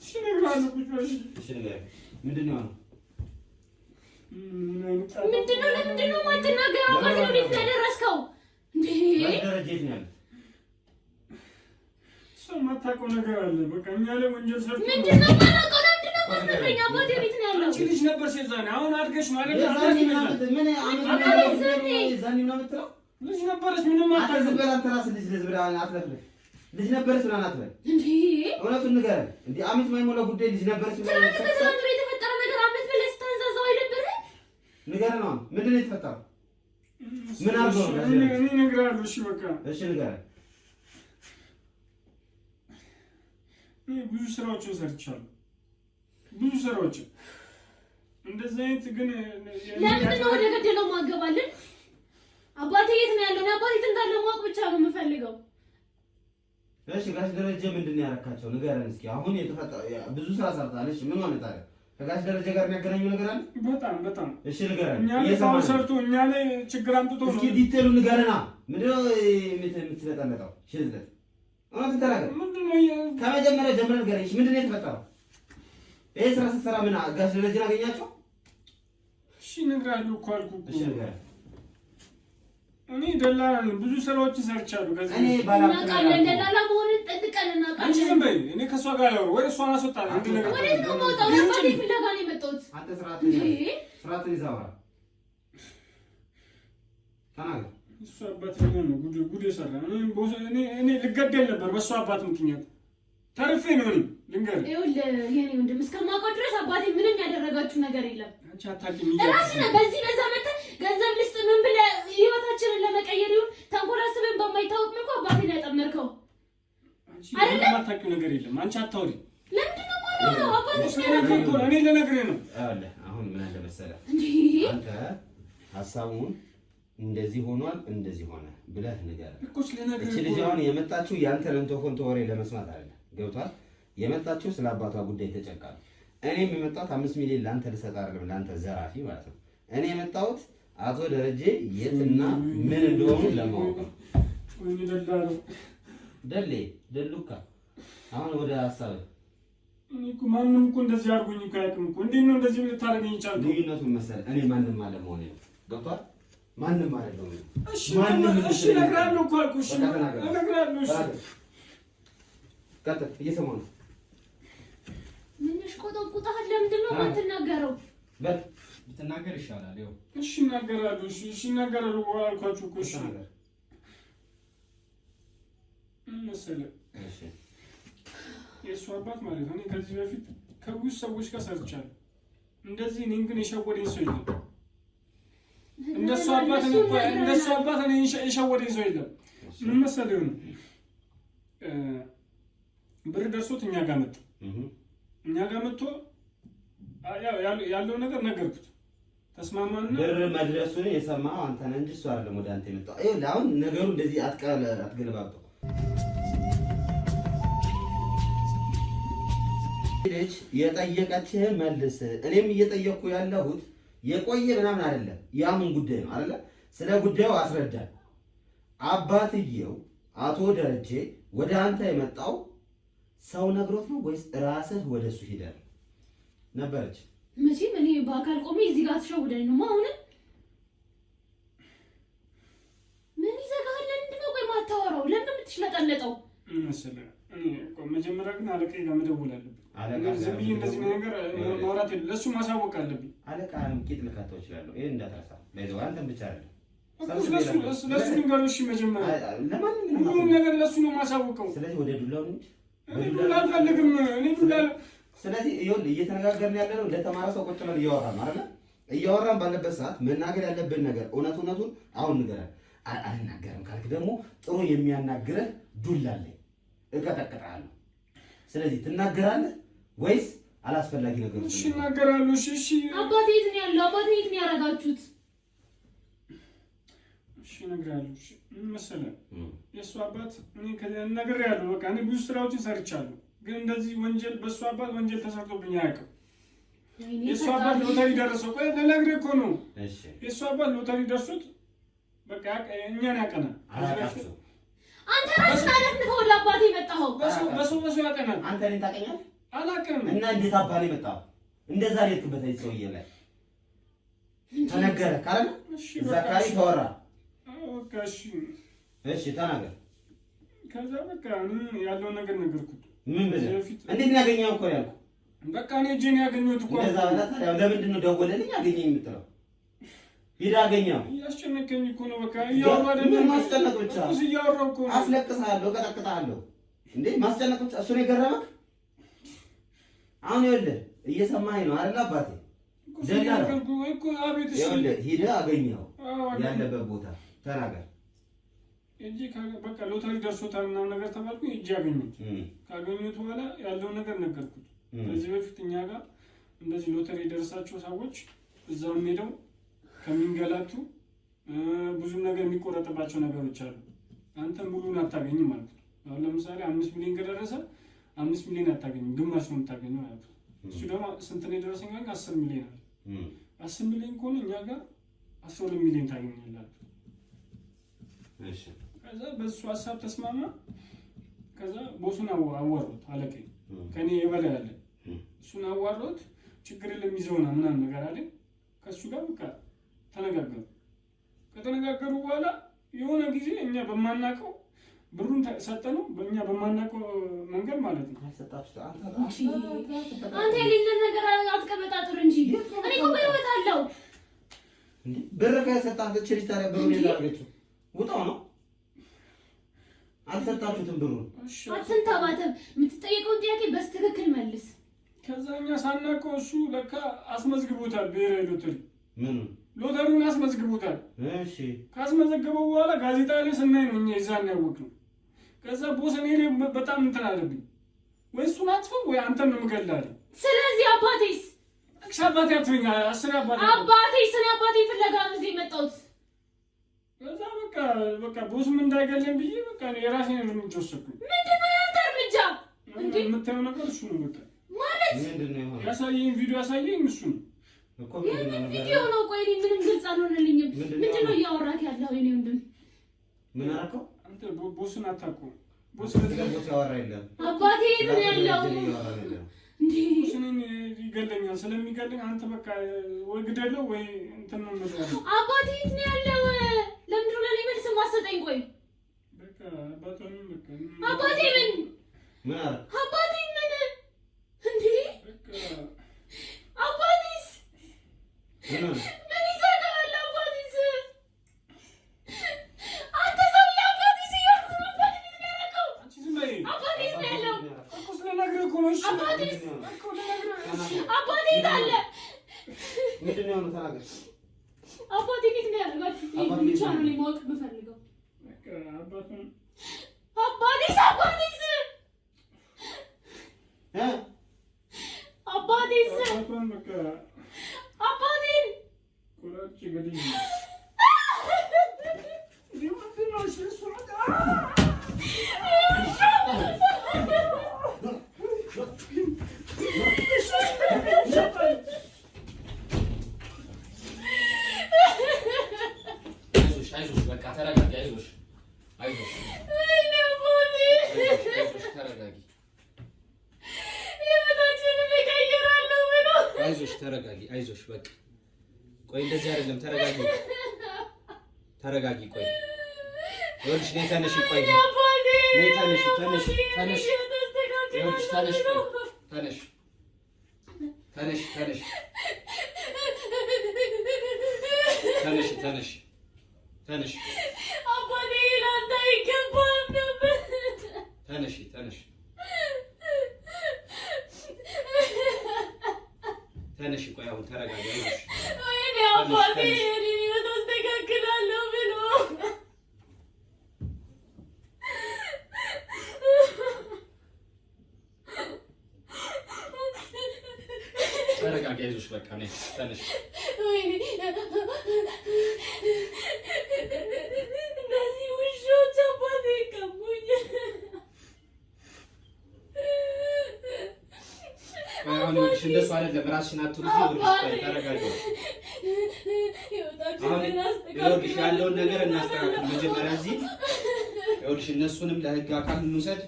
እሺ እነግርሃለሁ። እሺ ንገረኝ። ምንድን ነው የሆነው? ምንድን ነው? ለምንድን ነው የማትናገረው? አባቴ ወዴት ነው ያደረስከው? እንዴ ደረጃ የት ነው ያለው? እሷ የማታውቀው ነገር አለ። በቃ እኛ ላይ ወንጀል ሰርቶ ምንድን ነው የማላውቀው? ለምንድን ነው የማትነግረኝ? አባቴ ወዴት ነው ያለው? አንቺ ልጅ ነበርሽ የዛኔ። አሁን አድገሽ ማለት ዛኔ ነው የምትለው? ልጅ ነበረች። ምንም አታዝም በል አንተ ራስህ ልጅ ብለህ አትለፍልህ። ልጅ ነበረች ምናምን አትበል። እንዴ እውነቱን ንገረን። እንደ ዓመት የማይሞላ ጉዳይ ልጅ ነበረች ትናንት ከትናንት ወዲያ የተፈጠረ ነገር አመት ብለህ ስታንዛዛው አይደብርህ? ንገረን። አሁን ምንድን ነው የተፈጠረው? ምን አድርገው ነው? እኔ እነግርሃለሁ። እሺ በቃ እሺ ንገረን። እኔ ብዙ ስራዎችን ሰርቻለሁ። ብዙ ስራዎች እንደዚህ አይነት ግን ለምን ነው ወደ ገደለው ማገባልን? አባቴ የት ነው ያለው? አባቴ የት እንዳለ ማወቅ ብቻ ነው የምፈልገው። እሺ ጋሽ ደረጀ ምንድን ነው ያረካቸው? ንገረን እስኪ። አሁን ብዙ ስራ ሰርታለች። ምን ማለት ታዲያ ከጋሽ ደረጀ ጋር የሚያገናኘው ነገር አለ? በጣም እሺ ንገረን። እኛ ላይ ሰርቶ እኛ ላይ ችግር አምጥቶ እስኪ ዲቴሉ ንገረና። ምንድነው የምትለጠለጠው? ሽልጠት እውነቱን ተናገር። ምንድነው ከመጀመሪያ ጀምረን ንገረኝ። ምንድነው የተፈጠረው? ይሄ ስራ ስትሰራ ምን ጋሽ ደረጀን አገኛቸው? እሺ እነግርሃለሁ እኮ አልኩህ እኮ። እሺ ንገረን። እኔ ደላላ ነኝ። ብዙ ስራዎችን ሰርቻለሁ። ከዚህ እኔ ባላንስ ደላላ መሆንን ጠንቅቀን እናውቃለን። አንቺ ዝም በይ። እኔ ከእሷ ጋር ላወራ ወይ እሷን አስወጣለሁ። አንድ ነገር ወዴት ነው የምወጣው? አባቴ ፍለጋ ነው የመጣሁት። አንተ ስርዓትን ይዘህ አውራ። ተናገር። እሱ አባት ነው ጉድ የሰራ። እኔ ልገደል ነበር በእሱ አባት ምክንያት ተርፌ ነው። እኔ ልንገርህ፣ ይኸውልህ የእኔ ወንድም እስከማውቀው ድረስ አባቴ ምንም ያደረጋችሁ ነገር የለም። አንቺ አታውቂም። እራስህ ነህ በዚህ በዛ መተህ ገንዘብ ልስጥ ምን ብለህ ህይወታችንን ለመቀየር ይሁን ተንኮል አስበን በማይታወቅ መልኩ አባቴን ያጠመርከው አይደለም። የማታውቂው ነገር የለም። አንቺ አታውሪ። ለምንድን ነው የማወራው? አባቴ እኔ ልነግርህ ነው። አሁን ምን አለ መሰለህ፣ አንተ ሀሳቡን እንደዚህ ሆኗል እንደዚህ ሆነ ብለህ ንገረህ እኮ ስለነገርህ። እቺ ልጅ አሁን የመጣችው ያንተን እንተፎንቶ ወሬ ለመስማት አይደለም። ገብቷል? የመጣችው ስለ አባቷ ጉዳይ ተጨቃ ነው። እኔም የመጣሁት 5 ሚሊዮን ላንተ ልሰጥ አይደለም፣ ላንተ ዘራፊ ማለት ነው። እኔ የመጣሁት አቶ ደረጀ የትና ምን እንደሆኑ ለማወቅ ነው። ወይኔ ደላላ ደሉካ አሁን ወደ ሐሳብ እኔ እኮ ማንንም እኮ እንደዚህ አድርጎኝ እኮ አያውቅም እኮ። እንዴት ነው እንደዚህ ልታደርገኝ ይቻላል? ልዩነቱን መሰለህ፣ እኔ ማንንም አለመሆኔ ነው። ገብቷል? ማንንም አይደለም። እሺ እነግርሃለሁ እኮ አልኩህ። እሺ እነግርሃለሁ። እሺ ቀጥል። እየሰማሁ ነው። ምን ያሽቆጠቁጣል? ለምንድን ነው የማትናገረው? በል ብትናገር ይሻላል። ይኸው እሺ እናገራለሁ። እሺ እናገራለሁ አልኳችሁ እኮ። እሺ መሰለህ የእሱ አባት ማለት ነው። እኔ ከዚህ በፊት ከብዙ ሰዎች ጋር ሰርቻለሁ እንደዚህ። እኔን ግን የሸወደኝ ሰው የለም። እንደሱ አባት እኔ የሸወደኝ ሰው የለም። ምን መሰለህ ነው ብር ደርሶት እኛ ጋር መጣ። እኛ ጋር መጥቶ ያለው ነገር ነገርኩት። ተስማማና ብር መድረሱን የሰማው አንተ ነህ እንጂ እሱ አይደለም ወደ አንተ የመጣው። ይኸውልህ አሁን ነገሩ እንደዚህ አትገለባብጠው። ልጅ የጠየቀችህን መልስ። እኔም እየጠየቅኩ ያለሁት የቆየ ምናምን አይደለም፣ ያምን ጉዳይ ነው አይደለ? ስለ ጉዳዩ አስረዳል። አባትየው አቶ ደረጀ ወደ አንተ የመጣው ሰው ነግሮት ነው ወይስ ራስህ ወደሱ ሄደህ ነበረች? መቼም እኔ በአካል ቆሜ እዚህ ጋር ተሸውደኝ ነው አሁን ምን ይዘጋል? ለምንድን ነው ቆይ የማታወራው? ለምን የምትሽለጠለጠው? መሰለህ እኔ መጀመሪያ ግን አለቃዬ ጋር መደወል አለብኝ። ዝም ብዬ እንደዚህ ነገር ማውራት ለእሱ ማሳወቅ አለብኝ። አለቃህን ቂጥ ልካተው እችላለሁ። ይሄን እንዳትረሳ። ለዚህ አንተም ብቻ አይደለም ለእሱ ንገረው። እሺ መጀመሪያ ሁሉም ነገር ለእሱ ነው ማሳወቀው። ስለዚህ ወደ ዱላው እንጂ እኔ ዱላ አልፈልግም። እኔ ዱላ ስለዚህ ይኸውልህ እየተነጋገርን ያለ ነው እንደተማረ ሰው ቁጭ ብለን እያወራን አይደለ? እያወራን ባለበት ሰዓት መናገር ያለብን ነገር እውነቱን አሁን ንገረን። አልናገርም ካልክ ደግሞ ጥሩ የሚያናግረህ ዱላ አለኝ፣ እቀጠቅጥሃለሁ። ስለዚህ ትናገራለህ ወይስ አላስፈላጊ ነገር? እሺ እናገራለሁ። እሺ አባቴ የት ነው ያለው? አባቴ የት ነው ያደረጋችሁት? እሺ እነግርሃለሁ። እሺ ምን መሰለህ የእሱ አባት እኔ ነግሬሃለሁ። በቃ እኔ ብዙ ስራዎችን ሰርቻለሁ፣ ግን እንደዚህ ወንጀል በእሱ አባት ወንጀል ተሰርቶብኝ አያውቅም። የእሱ አባት ሎተሪ ደረሰው። ቆይ ልነግርህ እኮ ነው። የእሱ አባት ሎተሪ ደርሶት በቃ እኛን ያቀናል። አንተ ራስህ ማለት ነው ወደ አባቴ የመጣኸው። በሰው ያቀናል። አንተ እኔን ታውቀኛለህ? አላውቅም። እና እንዴት አባቴ የመጣኸው? እንደዛ ሌትክበት ሰውዬ ላይ ተነገረ ካለ እዛ አካባቢ ተወራ። በቃ እሺ ተናገር። ከዛ በቃ ያለውን ነገር ነገርኩት። ምን ብለህ እንዴት ነው ያገኘኸው እኮ ያልኩህ። በቃ እኔ እጄን ያገኘሁት እኮ እንደዛ ብለህ ታዲያ ለምንድን ነው ደወለልኝ አገኘኝ የምትለው? ሂድ አገኘኸው። እያስጨነቀኝ እኮ ነው። በቃ እያወራሁ አይደለም። ምን ማስጨነቅ ብቻ እያወራሁ እኮ ነው። አስለቅስሃለሁ፣ እቀጠቅጥሃለሁ። እንዴ ማስጨነቅ ብቻ እሱ ነው የገረመህ? አሁን ይኸውልህ እየሰማኸኝ ነው አይደል አባቴ? ይኸውልህ ሂደህ አገኘኸው ያለበት ቦታ ተናገር። እጂ በቃ ሎተሪ ደርሶታል ምናምን ነገር ተባልኩኝ። እጂ አገኘሁት። ካገኘሁት በኋላ ያለውን ነገር ነገርኩት። ከዚህ በፊት እኛ ጋር እንደዚህ ሎተሪ የደረሳቸው ሰዎች እዛም ሄደው ከሚንገላቱ ብዙ ነገር የሚቆረጥባቸው ነገሮች አሉ። አንተ ሙሉን አታገኝም ማለት ነው። አሁን ለምሳሌ 5 ሚሊዮን ከደረሰ 5 ሚሊዮን አታገኝም፣ ግማሽ ነው የምታገኘው ማለት ነው። እሱ ደግሞ ስንት ነው የደረሰኝ? 10 ሚሊዮን አለ። 10 ሚሊዮን ከሆነ እኛ ጋር 12 ሚሊዮን ታገኛለህ። እሺ ከዛ በሱ ሀሳብ ተስማማ። ከዛ ቦሱን አዋሮት አለቀኝ ከኔ የበላይ አለ። እሱን አዋሮት ችግር የለም ይዘውና ምናምን ነገር አለ። ከሱ ጋር በቃ ተነጋገሩ። ከተነጋገሩ በኋላ የሆነ ጊዜ እኛ በማናቀው ብሩን ሰጠነው፣ በእኛ በማናቀው መንገድ ማለት ነው። አንተ የሌለ ነገር አትቀበጣጥር እንጂ እኔ እኮ በህይወት አለው እንዴ ብር ከሰጣት ችሪስ ታዲያ ብሩን ይላልገችው ውጣው ነው አልሰጣችሁትም ብሩን። አትንተባተብ፣ የምትጠይቀውን ጥያቄ በስትክክል መልስ። ከዛ እኛ ሳናውቀው እሱ ለካ አስመዝግቦታል፣ ብሔራዊ ሎተሪ ምን ሎተሪውን አስመዝግቦታል። እሺ ካስመዘገበው በኋላ ጋዜጣ ላይ ስናይ ነው እኛ ይዛን ያወቅነው። ከዛ ቦሰኔ ላይ በጣም እንትን አለብኝ፣ ወይ እሱን አጥፈው ወይ አንተን ነው የምገላለሁ። ስለዚህ አባቴስ አባቴ አትበኛ፣ አስሬ አባቴስ እኔ አባቴ ፍለጋ ነው እዚህ የመጣሁት። ከዛ በቃ ቦስም እንዳይገለኝ ብዬ በቃ የራሴን እርምጃ ወሰድኩኝ። ምንድን ነው ያንተ እርምጃ? የምታየው ነገር እሱ ነው። በቃ ማለት ያሳየኝ ቪዲዮ ያሳየኝ እሱ ነው እኮ ቪዲዮ ነው። ቆይ ምንም ግልጽ አልሆነልኝም። ምንድን ነው እያወራክ ያለው? የኔ ወንድም ምን አደረከው አንተ? ቦስን አታውቀውም? ቦስ ያወራ የለም አባቴ ምን ያለው እንዴ? ቦስን ይገለኛል። ስለሚገለኝ አንተ በቃ ወይ ግደለው ወይ እንትን ነው የምልህ። አባቴ የት ነው ያለው? ለምንድን ነው ለኔ መልስ ማሰጠኝ? ቆይ በቃ አባቴ ምን አባቴ ምን እንዴ? አባቴስ ምን ይዘጋል? አባቴስ አንተ ሰው አባቴስ እያልኩ ነበር። አባቴ የት ነው ያለው? አባቴ የት አለ? ምንድን ነው ተናገር። አባቴ የት ነው ያለው? ብቻ ነው እኔ ማወቅ የምፈልገው። አባቴስ አባቴን ቁራጭ ገደኝ አይዞሽ በቃ ተረጋጊ። አይዞሽ ተረጋጊ። ህይወታችንን እቀይራለሁ ብሎ አይዞሽ ተረጋጊ። አይዞሽ በቃ ቆይ እንደዚህ አይደለም። ተረጋጊ። ቆይ ይኸውልሽ ነይ ተነሽ። ቆይ ነይ ተነሽ። ይኸውልሽ ተነሽ። አባቴ ላንተ አይገባም ነበር። ተነሽ። ቆይ አሁን ተረጋጊ። አይዞሽ ወይኔ አባቴ እኔን ህይወት አስተካክላለሁ ብሎ ተረጋጊ። አይዞሽ በቃ ነይ ተነሽ። እነዚህ ውሾች አባቴ ቀሙኝ። አሁን ይኸውልሽ እንደሱ አይደለም። ራስሽን አትሩጂ። ይኸውልሽ ተረጋጊ። ይኸውልሽ ያለውን ነገር እናስተካክል መጀመሪያ እዚህ። ይኸውልሽ እነሱንም ለህግ አካል እንውሰድ።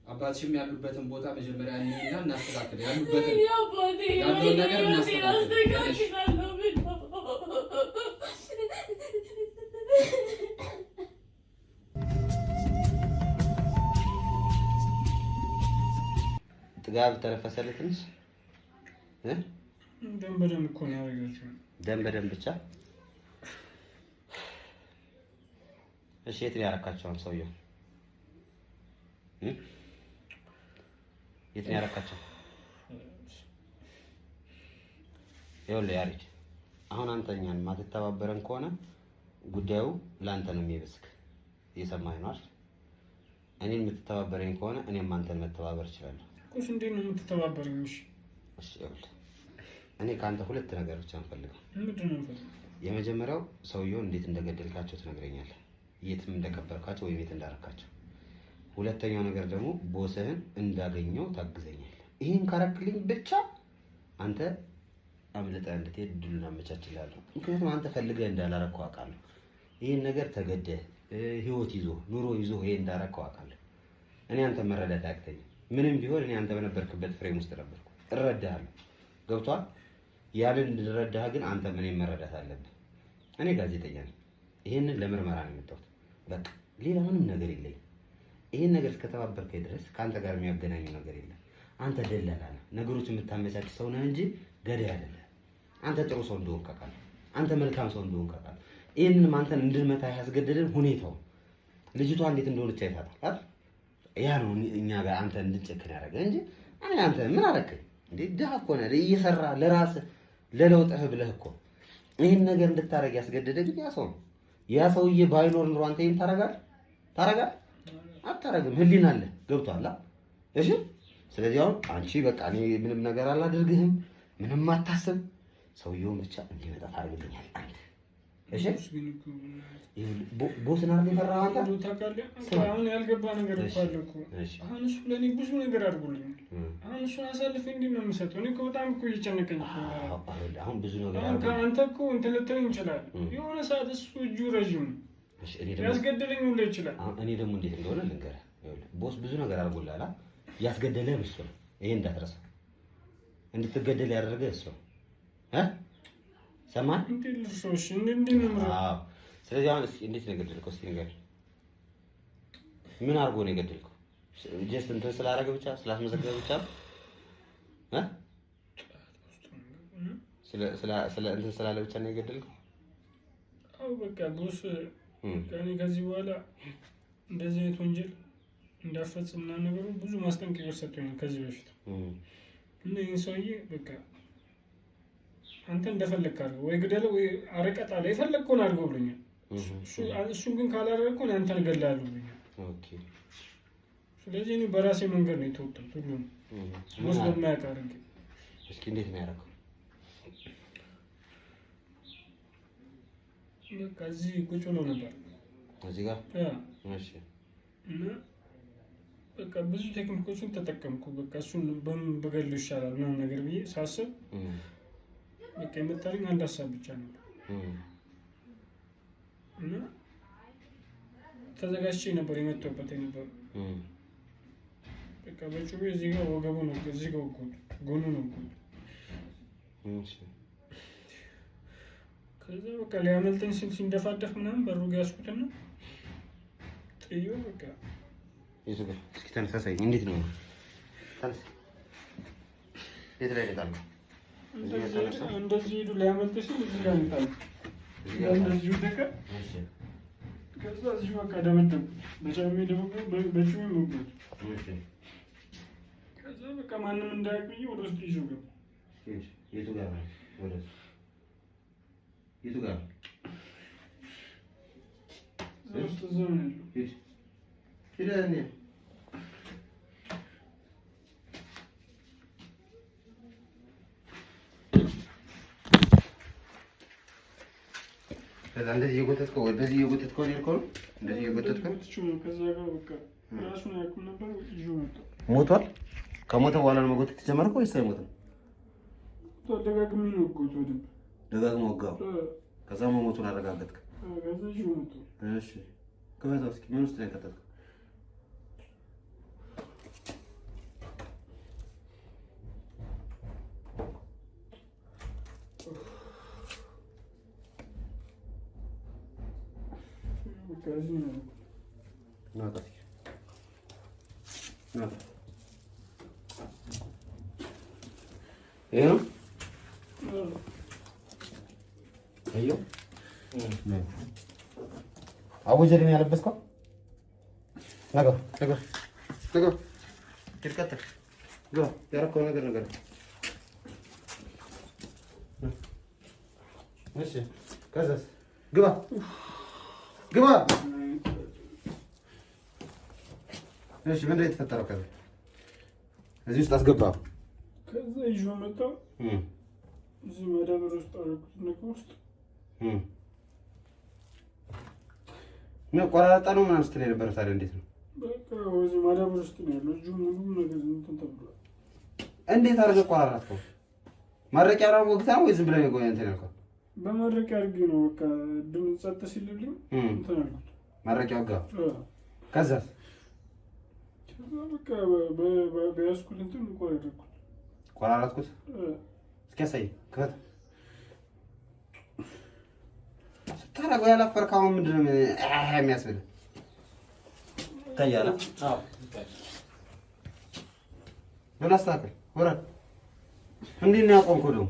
አባትሽም ያሉበትን ቦታ መጀመሪያ እንይና እናስተካክል። ያሉበትን ያለውን ነገር እናስተካክል። ጥጋብ ተነፈሰልህ ትንሽ ደም በደም እኮ ነው ያደረገችው። ደም በደም ብቻ። እሺ የት ነው ያረካቸው? ሰውየው የት ነው ያረካቸው? ይኸውልህ ያሬድ፣ አሁን አንተ እኛን ማትተባበረን ከሆነ ጉዳዩ ለአንተ ነው የሚብስክ። እየሰማኸኝ ነው አይደል? እኔን የምትተባበረኝ ከሆነ እኔም አንተን መተባበር እችላለሁ። እሺ እንዴት ነው የምትተባበረኝ? እሺ ይኸውልህ እኔ ከአንተ ሁለት ነገር ብቻ እንፈልገው። ምንድን ነው የምፈልገው? የመጀመሪያው ሰውየውን እንዴት እንደገደልካቸው ትነግረኛለህ፣ የትም እንደቀበርካቸው ወይም የት እንዳረካቸው። ሁለተኛው ነገር ደግሞ ቦስህን እንዳገኘው ታግዘኛለህ። ይህን ካረክልኝ ብቻ አንተ አምልጠህ እንድትሄድ ድሉን አመቻችልሃለሁ። ምክንያቱም አንተ ፈልገህ እንዳላረከው አውቃለሁ። ይህን ነገር ተገደህ ህይወት ይዞ ኑሮ ይዞ ይሄ እንዳረከው አውቃለሁ። እኔ አንተ መረዳት አያቅተኝም። ምንም ቢሆን እኔ አንተ በነበርክበት ፍሬም ውስጥ ነበርኩ፣ እረዳሃለሁ። ገብቶሃል? ያንን እንድረዳህ ግን አንተ ምን መረዳት አለብህ። እኔ ጋዜጠኛ ነኝ። ይሄንን ለምርመራ ነው የመጣሁት። በቃ ሌላ ምንም ነገር የለኝም። ይሄን ነገር እስከተባበርከኝ ድረስ ከአንተ ጋር የሚያገናኘው ነገር የለም። አንተ ደላላ ነህ፣ ነገሮች የምታመቻች ሰው ነህ እንጂ ገዳይ አይደለም። አንተ ጥሩ ሰው እንደሆንክ አውቃለሁ። አንተ መልካም ሰው እንደሆንክ አውቃለሁ። ይሄንንም አንተን እንድንመታ ያስገደደን ሁኔታው ልጅቷ እንዴት እንደሆነች አይታታል አይደል? ያ ነው እኛ ጋር አንተ እንድንጨክን ያደረገ እንጂ እኔ አንተ ምን አደረከኝ እንዴ? ድሀ እኮ ነህ እየሰራ ለራስህ ለለውጥህ ብለህ እኮ ይሄን ነገር እንድታረግ ያስገደደ ግን ያ ሰው ነው። ያ ሰውዬ ባይኖር ኑሮ አንተ ይሄን ታረጋለህ? አታረግም። ህሊና አለ። ገብቶሃል? እሺ። ስለዚህ አሁን አንቺ በቃ እኔ ምንም ነገር አላደርግህም፣ ምንም አታስብ። ሰውየውን ብቻ እንዲመጣ ታደርግልኛል አንተ። እሺ። ቦስን አይደል የፈራኸው አንተ? ታውቃለህ፣ አሁን ያልገባ ነገር እኮ አለ እኮ። አሁን እሱ ለእኔ ብዙ ነገር አድርጎልኛል። አሁን እሱን አሳልፌ እንዴት ነው የምሰጠው? እኔ እኮ በጣም እኮ እየጨነቀኝ እኮ። አሁን ብዙ ነገር አንተ እኮ እንትን ልትለኝ ይችላል። የሆነ ሰዓት እሱ እጁ ረዥም ነው ያስገደለኝ ሁሉ ይችላል። እኔ ደግሞ እንዴት እንደሆነ ልንገርህ። ቦስ ብዙ ነገር አድርጎልሃል። ያስገደለህ እሱ ነው። ይሄ እንዳትረሳ። እንድትገደል ያደረገህ እሱ ነው። ሰማን? አዎ። ስለዚህ አሁን እስኪ እንዴት ነው የገደልከው? እስኪ ንገረኝ። ምን አድርጎ ነው የገደልከው? ጀስት እንትን ስላደረገ ብቻ ስላስመዘገበ ብቻ ስለ እንትን ስላለ ብቻ ነው የገደልከው? አዎ በቃ ቦስ ከኔ ከዚህ በኋላ እንደዚህ አይነት ወንጀል እንዳፈጽም እና ነገሩ ብዙ ማስጠንቀቂያዎች ሰጥቶኛል ከዚህ በፊት እና ይህን ሰውዬ በቃ አንተ እንደፈለግህ አድርገው፣ ወይ ግደለው ወይ አረቀጥ አለ የፈለግከውን አድርገው ብሎኛል። እሱን ግን ካላደረግከው አንተን እገድልሃለሁ ብሎኛል። ስለዚህ እኔ በራሴ መንገድ ነው የተወጣሁት። ሁሉም ቦስ በማያውቅ አድርጌ። እስኪ እንዴት ነው ያደረገው? በቃ እዚህ ቁጭ ብሎ ነበር እዚህ ጋር። እሺ። እና በቃ ብዙ ቴክኒኮችን ተጠቀምኩ። በቃ እሱን በምን በገድለው ይሻላል ምናምን ነገር ብዬ ሳስብ በቃ የመጣልኝ አንድ ሀሳብ ብቻ ነው እና ተዘጋጅቼ ነበር የመጣሁበት የነበረው። በቃ በጩቤ እዚህ ጋር ወገቡ ነው፣ እዚህ ጋር ጎኑ ነው። ከዛ በቃ ሊያመልጠኝ ስል ሲንደፋደፍ ምናምን በሩ ጋር ያስኩትና ጥዬው በቃ እስኪ ተነሳሳይ። እንዴት ነው ተነስ። የት ላይ ይጣል? እንደዚህ ሄዱ ሊያመልጥ ሲል እዚህ ጋር ይጣል። እንደዚህ ወደቀ። ከዛ እዚህ በቃ ደመደም በጫሜ ደብቆ በጩቤ ወጉት። ከዛ በቃ ማንም እንዳያውቅ ብዬ ወደ ውስጥ ይዤው ገባ። የቱ ጋር ነው? ወደ የቱ ጋር? ውስጥ እዛው ነው ያለው። ሂደህ ከዛ እንደዚህ እየጎተትከው ወደዚህ እየጎተትከው ነው ያልከው? እንደዚህ እየጎተትከው ከዛ ጋር በቃ ራሱን አያውቅም ነበር። ይዤው መጣሁ። ሞቷል? ከሞተ በኋላ ነው መጎተት የጀመርከው ወይስ አይሞትም? ደጋግሜ ነው ወጋሁት በደንብ ደጋግሞ ወጋው። ከዛ መሞቱን አረጋገጥክ? ከዛ ይዤው መጣሁ። እሺ ክፈተው እስኪ። ምን ውስጥ ነው የከተትከው? ይሄ ነው አየሁ። አወጀድ ነው ያለበስከው? ነገር ትከተል ግባ። ያረከው ነገር እሺ። ከዛስ ግባ እሺ ምንድን ነው የተፈጠረው? ከዛ እዚህ ውስጥ አስገባው። ከዛ ይዤው መጣሁ። እዚህ ማዳበሪያ ውስጥ አደረኩት። ነገር ውስጥ ምን ቆራረጣ ነው ምናምን ስትል የነበረ ታዲያ እንዴት ነው? በቃ እዚህ ማዳበሪያ ውስጥ ነው ያለው። እጁ ሙሉ ነገር እንትን ተብሏል። እንዴት አድርገህ ቆራረጥከው? ማድረቂያ ነው ወግታ ወይ ዝም ብለህ ነው እንትን ያልከው? በማድረቂያ አድርጌ ነው በቃ ድምፅ ጸጥ ሲልልኝ እንትን አልኩት። ማድረቂያ ወጋ። ከዛ በቃ በያዝኩት እንትን ቆራረጥኩት። እስኪ ያሳይ ክፈት። ስታረገው ያላፈርክ አሁን ምንድን ነው የሚያስብልህ? ይታያል። አዎ ምን አስተካክል። ወራድ እንዴት ነው ያቆምከው ደግሞ?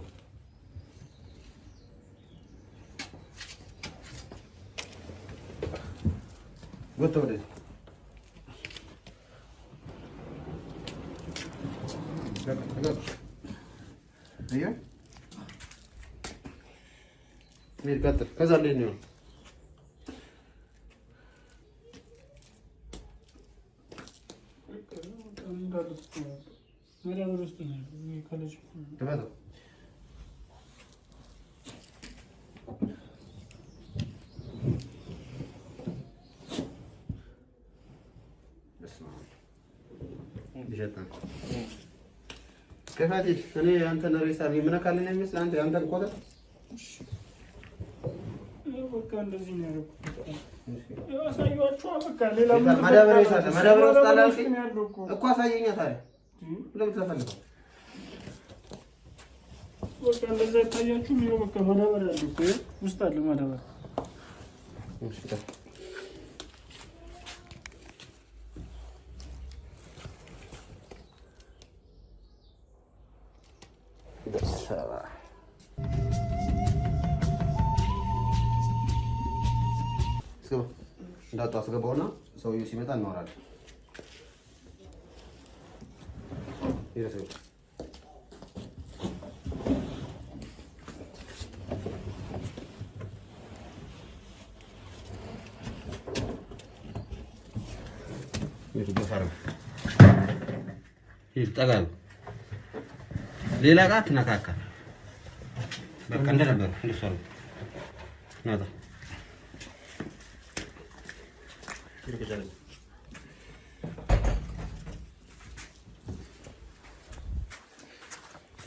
ጎተው ወደዚህ ቀጥል። ከዛ እንዴት ነው ከፋቲ እኔ አንተን ሬሳ የምነካልኝ አይመስልህ? አንተን ቆጠ በቃ እንደዚህ ነው ያደረኩት። አሳየኋቸው። በቃ ሌላ ማዳበሪያ ይሳለ ማዳበሪያ ውስጥ አለ እኮ አሳየኛ። ታዲያ ለምን ተፈልገው? በቃ እንደዛ ታያችሁ ነው። በቃ ማዳበሪያ አለ እኮ ውስጥ አለ ማዳበሪያ። እሺ እንዳጣ አስገባውና ሰውዬው ሲመጣ እናወራለን። ይረሰው ይጠጋል። ሌላ ጋር ትነካካል። በቃ እንደነበር እንደሰሩ ናታ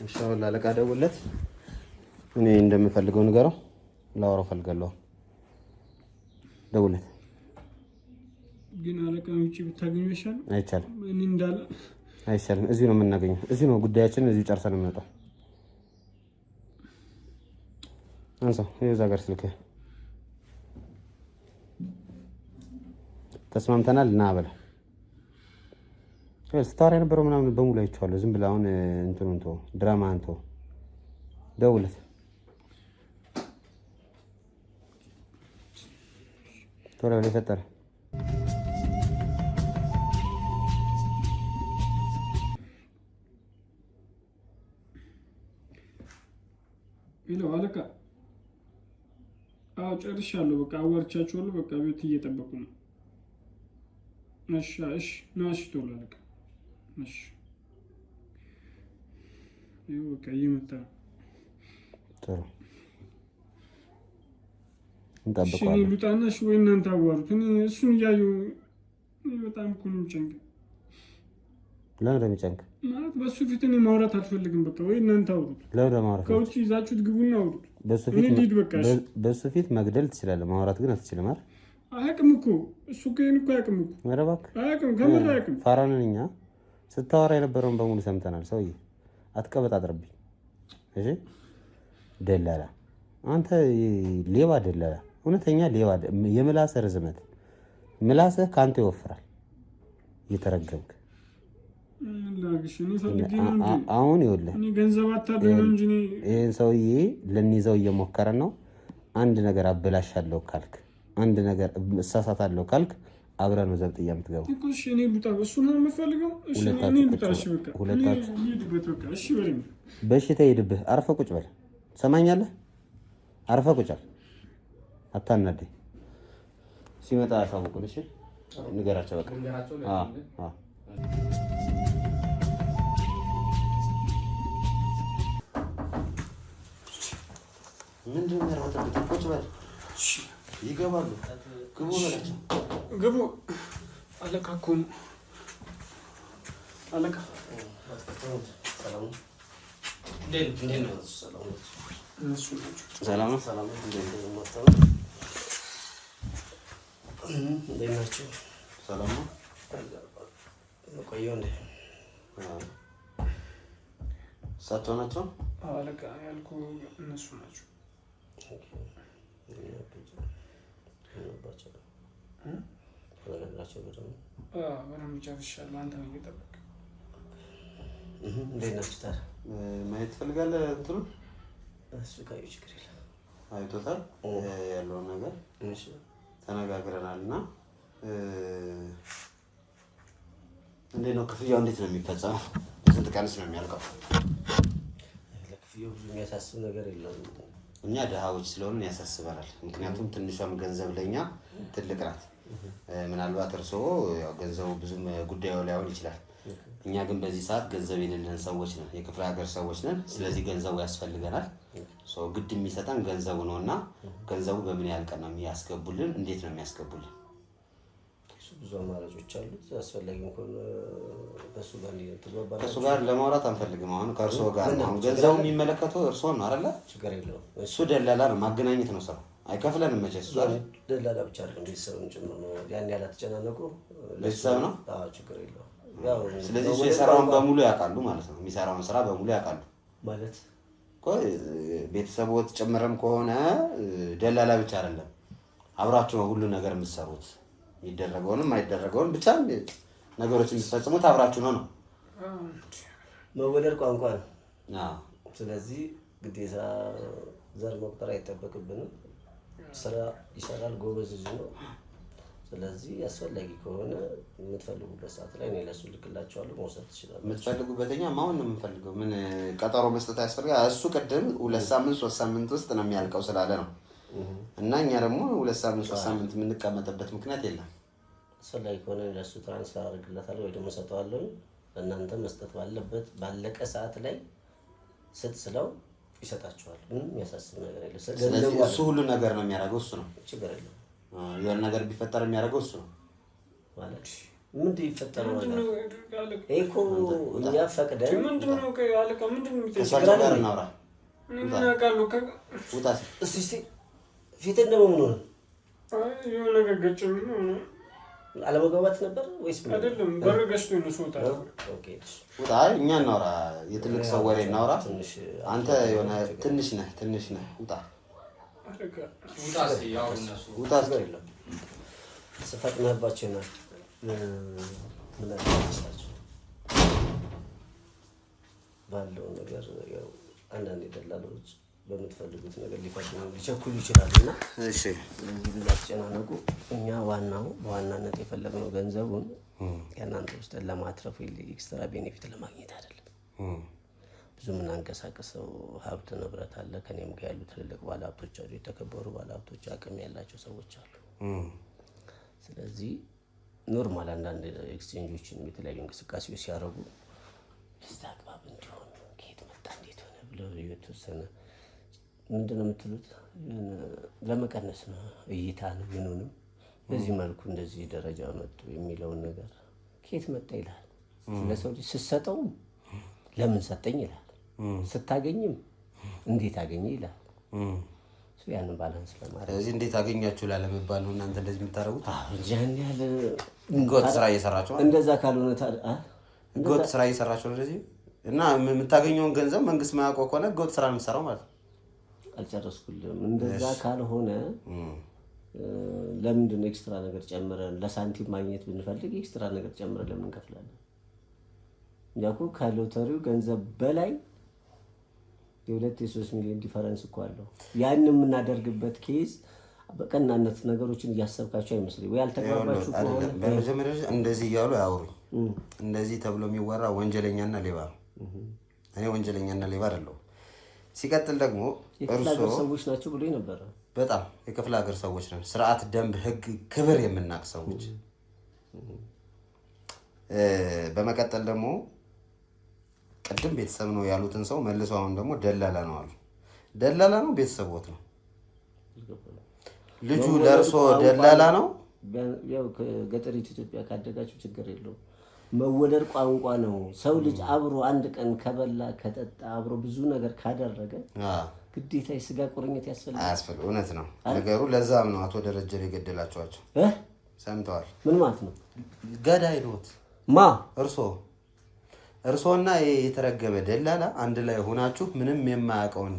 ኢንሻአላህ ለአለቃ ደውለት። እኔ እንደምፈልገው ንገረው። ላወራው ፈልጋለሁ። ደውለት። ግን አለቃ ውጪ ብታገኙ ይሻላል። አይቻልም። እኔ እንዳለ አይቻልም። እዚሁ ነው የምናገኘው። እዚሁ ነው ጉዳያችንን እዚሁ ጨርሰን እንመጣው። አንሳ የዛ ጋር ስልክ ተስማምተናል። እና በለ ስታወራ የነበረው ምናምን በሙሉ አይቼዋለሁ። ዝም ብለህ አሁን እንትኑን ተው፣ ድራማህን ተው። ደውለት። ቶሎ በል የፈጠረ ሄሎ አለቃ። አዎ ጨርሻለሁ። በቃ አዋርቻቸዋለሁ። በቃ ቤት እየጠበቁ ነው። እሺ እሺ ና እሺ ቶሎ አለቃ። እሺ ይኸው በቃ እየመጣ ነው። ጥሩ እሺ እንጠብቀዋለን። እኔ ልውጣና እሺ ወይ እናንተ አዋሩት። እኔ እሱን እያየሁ በጣም እኮ ነው የሚጨንቀኝ። ለምን እንደሚጨንቅ ማለት በሱ ፊት እኔ ማውራት አልፈልግም። በቃ ወይ እናንተ አውሩት። ለምን ለማውራት ከውጭ ይዛችሁት ግቡና አውሩት። በሱ ፊት መግደል ትችላለህ፣ ማውራት ግን አትችልም አይደል? አያውቅም እኮ እሱ ከእኔ እኮ አያውቅም እኮ። ኧረ እባክህ አያውቅም፣ ከምር አያውቅም። ፋራንን እኛ ስታወራ የነበረውን በሙሉ ሰምተናል። ሰውዬ አትቀበጣጥርብኝ እሺ። ደላላ አንተ፣ ሌባ ደላላ፣ እውነተኛ ሌባ። የምላስህ ርዝመት ምላስህ ከአንተ ይወፍራል። እየተረገምክ አሁን ይኸውልህ፣ ይህን ሰውዬ ልንይዘው እየሞከረን ነው። አንድ ነገር አበላሻለሁ ካልክ፣ አንድ ነገር እሳሳታለሁ ካልክ አብረን ነው ዘብጥያ የምትገባው። በሽታ ሄድብህ። አርፈህ ቁጭ በል። ትሰማኛለህ? አርፈህ ቁጭ በል። አታናደኝ። ሲመጣ ያሳውቁን እሺ። ንገራቸው በቃ ንገራቸው ምንድን ነው ያረፈተበት? ቁጭ በል ይገባሉ። ግቡ በላቸው። ግቡ። አለቃ እኮ ነው። አለቃ ሰላም ነው? እነሱ ናቸው። ሰላም ነው? እንዴት ናቸው? ሰላም ነው? ቆየሁ እንዴ? እሳቸው ናቸው? አለቃ ያልኩህ እነሱ ናቸው። በደንብ ጨርሻለሁ። አንተ ነው እየጠበቅህ። እንዴት ናችሁ ታዲያ? ማየት ትፈልጋለህ? እንትኑን እሱ ካዩ ችግር የለም። አይቶታል ያለውን ነገር ተነጋግረናል። እና እንዴት ነው ክፍያው? እንዴት ነው የሚፈጸመው? ስንት ቀንስ ነው የሚያልቀው? ለክፍያው ብዙ የሚያሳስብ ነገር የለም። እኛ ድሃዎች ስለሆንን ያሳስበናል። ምክንያቱም ትንሿም ገንዘብ ለኛ ትልቅ ናት። ምናልባት እርስዎ ያው ገንዘቡ ብዙም ጉዳዩ ላይሆን ይችላል። እኛ ግን በዚህ ሰዓት ገንዘብ የሌለን ሰዎች ነን፣ የክፍለ ሀገር ሰዎች ነን። ስለዚህ ገንዘቡ ያስፈልገናል። ግድ የሚሰጠን ገንዘቡ ነው። እና ገንዘቡ በምን ያህል ቀን ነው የሚያስገቡልን? እንዴት ነው የሚያስገቡልን? ብዙ አማራጮች አሉት። አስፈላጊ ከሆነ ከእሱ ጋር ትግባባላችሁ። ከእሱ ጋር ለማውራት አንፈልግም። አሁን ከእርስዎ ጋር ነው። አሁን ገንዘቡ የሚመለከተው እርስዎን ነው አይደለ? ችግር የለውም። እሱ ደላላ ነው፣ ማገናኘት ነው ስራው። አይከፍለንም መቼ። እሱ ደላላ ብቻ አይደለም፣ ቤተሰብም ጭምር ነው። ያን ያህል አትጨናነቁ። ቤተሰብ ነው። ችግር የለውም። ስለዚህ እሱ የሰራውን በሙሉ ያውቃሉ ማለት ነው። የሚሰራውን ስራ በሙሉ ያውቃሉ ማለት እኮ። ቤተሰቦት ጭምርም ከሆነ ደላላ ብቻ አይደለም፣ አብራችሁ ነው ሁሉ ነገር የምትሰሩት። የሚደረገውንም አይደረገውን ብቻ ነገሮች የሚፈጽሙት አብራችሁ ነው። መወለድ ቋንቋ ነው። ስለዚህ ግዴታ ዘር መቁጠር አይጠበቅብንም። ስራ ይሰራል፣ ጎበዝ ልጅ ነው። ስለዚህ አስፈላጊ ከሆነ የምትፈልጉበት ሰዓት ላይ እኔ ለእሱ ልክላቸዋለሁ፣ መውሰድ ትችላለህ። የምትፈልጉበት እኛ አሁን ነው የምንፈልገው። ምን ቀጠሮ መስጠት ያስፈልጋል? እሱ ቅድም 2 ሳምንት 3 ሳምንት ውስጥ ነው የሚያልቀው ስላለ ነው። እና እኛ ደግሞ 2 ሳምንት 3 ሳምንት የምንቀመጥበት ምክንያት የለም። አስፈላጊ ከሆነ ለእሱ ትራንስፈር አድርግለታለሁ ወይ ደግሞ ሰጠዋለሁ። ለእናንተ መስጠት ባለበት ባለቀ ሰዓት ላይ ስትስለው ይሰጣችኋል። ምንም የሚያሳስብ ነገር የለም። ስለዚህ እሱ ሁሉ ነገር ነው የሚያደርገው። እሱ ነው ችግር የለም። የሆነ ነገር ቢፈጠር የሚያደርገው እሱ ነው ማለት ምንድን ይፈጠረው ነገር እኮ እኛ ፈቅደን ምንድን ነው አለቃ? ምንድን ነው ከእሳቸው ጋር እናውራ። ውጣ እስኪ ፊትን ደግሞ ምን ሆነ? የሆነ ነገር ገጭኝ ነው። አለመግባባት ነበር ወይስ አይደለም? በር ገጭቶ ነው ሰውታ። ኦኬ ውጣ። እኛ እናውራ፣ የትልቅ ሰው ወሬ እናውራ። አንተ የሆነ ትንሽ ነህ። ውጣ ውጣ። የለም ስፈጥነህባቸው ይሆናል። ምን አላቸው ባለው ነገር ያው አንዳንድ ደላሎች በምትፈልጉት ነገር ሊቸኩሉ ይችላሉ። እና እሺ ስለዚህ ብዙ አትጨናነቁ። እኛ በዋናነት የፈለግነው ገንዘቡን ከእናንተ ውስጥ ለማትረፍ ወይ ኤክስትራ ቤኔፊት ለማግኘት አይደለም። ብዙ የምናንቀሳቀሰው ሀብት ንብረት አለ። ከኔም ጋር ያሉ ትልልቅ ባለሀብቶች አሉ፣ የተከበሩ ባለሀብቶች፣ አቅም ያላቸው ሰዎች አሉ። ስለዚህ ኖርማል አንዳንድ ኤክስቼንጆችን የተለያዩ እንቅስቃሴዎች ሲያደርጉ በዛ አግባብ እንዲሆን ከየት መጣ እንዴት ሆነ ብለው የተወሰነ ምንድነው የምትሉት ለመቀነስ ነው እይታን ምኑንም በዚህ መልኩ እንደዚህ ደረጃ መጡ የሚለውን ነገር ከየት መጣ ይላል። ለሰው ልጅ ስትሰጠው ለምን ሰጠኝ ይላል፣ ስታገኝም እንዴት አገኘ ይላል። ያንን ባላንስ ለማድረግ ስለዚህ እንዴት አገኛችሁ ላለመባል ነው እናንተ እንደዚህ የምታደርጉት። ያን ያህል ህገወጥ ስራ እየሰራችሁ ነው። እንደዛ ካልሆነ ታዲያ ህገወጥ ስራ እየሰራችሁ ነው እንደዚህ እና የምታገኘውን ገንዘብ መንግስት ማያውቀው ከሆነ ህገወጥ ስራ ነው የምትሰራው ማለት ነው። አልጨረስኩልም። እንደዛ ካልሆነ ለምንድን ነው ኤክስትራ ነገር ጨምረን ለሳንቲም ማግኘት ብንፈልግ ኤክስትራ ነገር ጨምረን ለምን እንከፍላለን? ያኩ ከሎተሪው ገንዘብ በላይ የ2-3 ሚሊዮን ዲፈረንስ እኮ አለው። ያን የምናደርግበት ኬዝ በቀናነት ነገሮችን እያሰብካቸው አይመስልም ወይ? አልተግባባችሁ ከሆነ በመጀመሪያ እንደዚህ እያሉ አያወሩኝ። እንደዚህ ተብሎ የሚወራ ወንጀለኛና ሌባ ነው። እኔ ወንጀለኛና ሌባ አይደለሁም። ሲቀጥል ደግሞ እርሶ ሰዎች ናቸው ብሎ ነበር። በጣም የክፍለ ሀገር ሰዎች ነን። ስርዓት፣ ደንብ፣ ህግ፣ ክብር የምናውቅ ሰዎች በመቀጠል ደግሞ ቅድም ቤተሰብ ነው ያሉትን ሰው መልሰው አሁን ደግሞ ደላላ ነው አሉ። ደላላ ነው ቤተሰቦት ነው ልጁ ለርሶ ደላላ ነው። ያው ገጠሪቱ ኢትዮጵያ ካደጋችሁ ችግር የለውም። መወለድ ቋንቋ ነው። ሰው ልጅ አብሮ አንድ ቀን ከበላ ከጠጣ አብሮ ብዙ ነገር ካደረገ ግዴታ የስጋ ቁርኝት ያስፈልጋል። እውነት ነው ነገሩ። ለዛም ነው አቶ ደረጀን የገደላቸዋቸው። ሰምተዋል? ምን ማለት ነው? ገዳይ ኖት ማ እርሶና የተረገመ ደላላ አንድ ላይ ሆናችሁ ምንም የማያውቀውን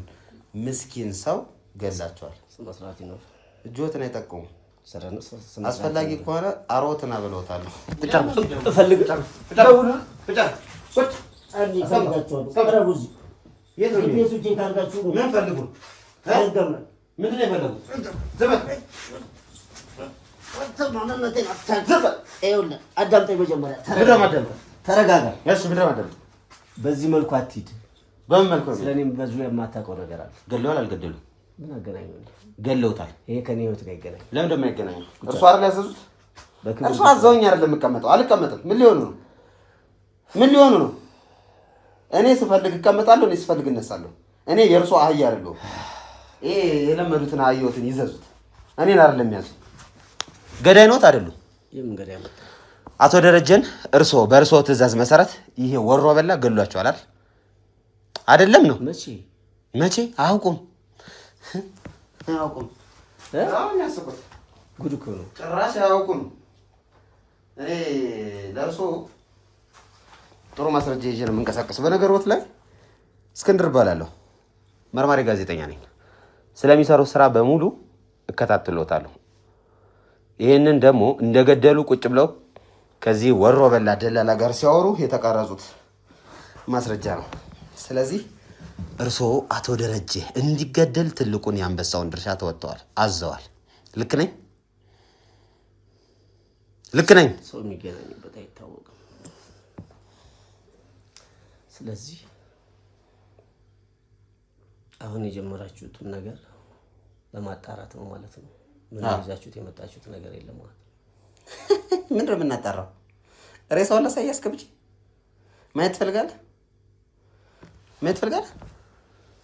ምስኪን ሰው ገላቸዋል። መስራት ነው። እጆትን አይጠቁሙ። አስፈላጊ ከሆነ አሮትና ብለውታለሁ። አዳምጠኝ መጀመሪያ ተረጋጋ። በዚህ መልኩ አትሂድ። በምን መልኩ? ስለኔም በዙ የማታውቀው ነገር አለ። ገለዋል አልገደሉም? ምን አገናኘው? ገለውታል። ይሄ ከኔ ህይወት ጋር ይገናኝ? ለምን እንደማይገናኝ እርሱ አይደል ያዘዙት? እርሱ አዘውኝ አይደለም የምቀመጠው። አልቀመጥም። ምን ሊሆኑ ነው? እኔ ስፈልግ እቀመጣለሁ፣ እኔ ስፈልግ እነሳለሁ። እኔ የእርሱ አህያ አይደለሁም። ይሄ የለመዱትን አህያዎትን ይዘዙት። እኔን አይደለም ያዙ። ገዳይ ኖት አይደሉም? የምን ገዳይ መጣ? አቶ ደረጀን በእርሶ ትእዛዝ መሰረት ይሄ ወሮ በላ ገሏቸዋል አይደለም ነው? መቼ አያውቁም። ጉድ እኮ ነው። ጭራሽ አያውቁም። እኔ ለእርሶ ጥሩ ማስረጃ ይዤ ነው የምንቀሳቀሰው። በነገሮት ላይ እስክንድር እባላለሁ። መርማሪ ጋዜጠኛ ነኝ። ስለሚሰሩት ስራ በሙሉ እከታተልዎታለሁ። ይህንን ደግሞ እንደገደሉ ቁጭ ብለው ከዚህ ወሮ በላ ደላላ ጋር ሲያወሩ የተቀረጹት ማስረጃ ነው። ስለዚህ እርስዎ አቶ ደረጀ እንዲገደል ትልቁን የአንበሳውን ድርሻ ተወጥተዋል፣ አዘዋል። ልክ ነኝ? ሰው የሚገናኝበት አይታወቅም። ስለዚህ አሁን የጀመራችሁትን ነገር ለማጣራት ነው ማለት ነው። ምን ይዛችሁት የመጣችሁት ነገር የለም ማለት ነው። ምንድን ነው የምናጣራው? ሬሳውን ላሳይ አስገብቼ ማየት ትፈልጋለህ?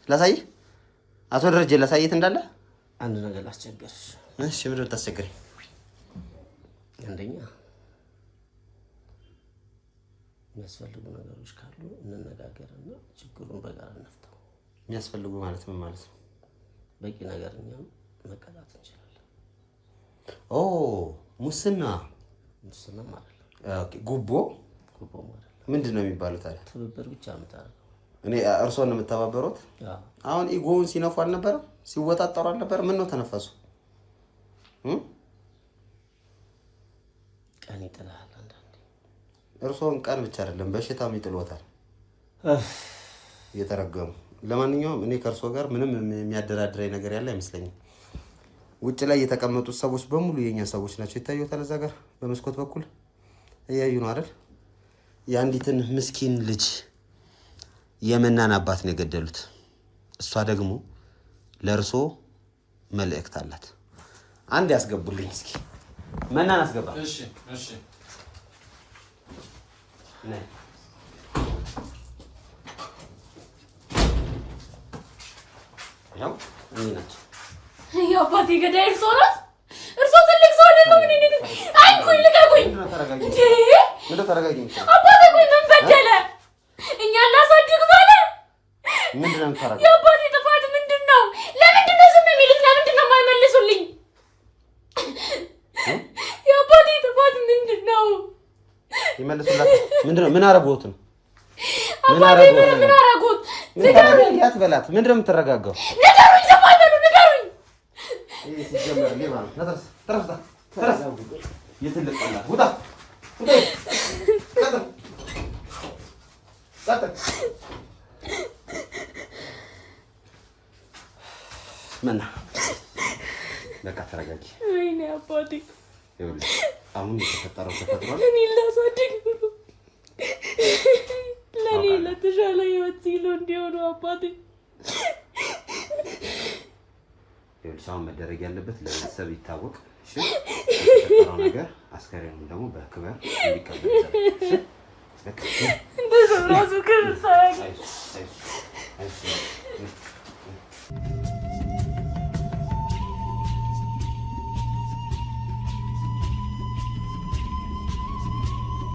ላሳይ? አቶ ደረጀ ላሳየት እንዳለ አንድ ነገር ላስቸግርሽ። እሺ፣ ምንድን ነው የምታስቸግረኝ? አንደኛ የሚያስፈልጉ ነገሮች ካሉ እንነጋገርና ችግሩን በጋራ እንፍታው። የሚያስፈልጉ ማለት ምን ማለት ነው? በቂ ነገር እኛም መቀጣት እንችላለን። ሙስና ማለት ነው። ኦኬ። ጉቦ ማለት ምንድን ነው የሚባለው ታዲያ? ትብብር ብቻ የምታደርገው። እኔ እርሶን ነው የምተባበሩት? አሁን ኢጎውን ሲነፉ አልነበረም? ሲወጣጠሩ አልነበረም? ምን ነው ተነፈሱ? ቀን ይጥላል አንዳንዴ። እርሶን ቀን ብቻ አይደለም በሽታም ይጥሎታል እየተረገሙ። ለማንኛውም እኔ ከእርሶ ጋር ምንም የሚያደራድረኝ ነገር ያለ አይመስለኝም። ውጭ ላይ የተቀመጡት ሰዎች በሙሉ የኛ ሰዎች ናቸው። ይታዩታል። እዛ ጋር በመስኮት በኩል እያዩ ነው አይደል? የአንዲትን ምስኪን ልጅ የመናን አባት ነው የገደሉት። እሷ ደግሞ ለእርሶ መልእክት አላት። አንድ ያስገቡልኝ እስኪ። መናን አስገባ። እሺ ነይ። ያው እኔ ናቸው የአባቴ ገዳይ እርሶ ናት? እርሶ ትልቅ ሰው አይደለም እንዴ? አይኩኝ ልቀቁኝ። ምንድን ተረጋጊ። አባቴ ቆይ ምን በደለ? እኛ እናሳድግ ባለ ምንድን ነው የምታረጋጊው? የአባቴ ጥፋት ምንድን ነው? ለምንድን ነው ዝም የሚሉት? ለምንድን ነው የማይመልሱልኝ? የአባቴ ጥፋት ምንድን ነው? ይመልሱላት። ምንድን ነው? ምን አረጉት ነው? ምን አረጉት? ንገሩኝ። ያትበላት። ምንድን ነው የምትረጋጋው? ንገሩኝ። ዝም አይበሉ። ንገሩኝ። ይሄ ሲጀመር ሌባ ነው። ተረስ የትልቅ ቀላ ውጣ። መና በቃ ተረጋጊ። ወይኔ አባቴ፣ ይኸውልሽ አሁን የተፈጠረው ተፈጥሯል። እኔ ላሳድግ ብሎ ለእኔ ለተሻለ ህይወት ሲሉ እንዲሆኑ አባቴ። ይኸውልሽ አሁን መደረግ ያለበት ለቤተሰብ ይታወቅ። እሺ፣ የተፈጠረው ነገር አስከሬኑን ደግሞ በክብር እንዲቀበል እንደዚህ ራሱ ክብር ሳያገኝ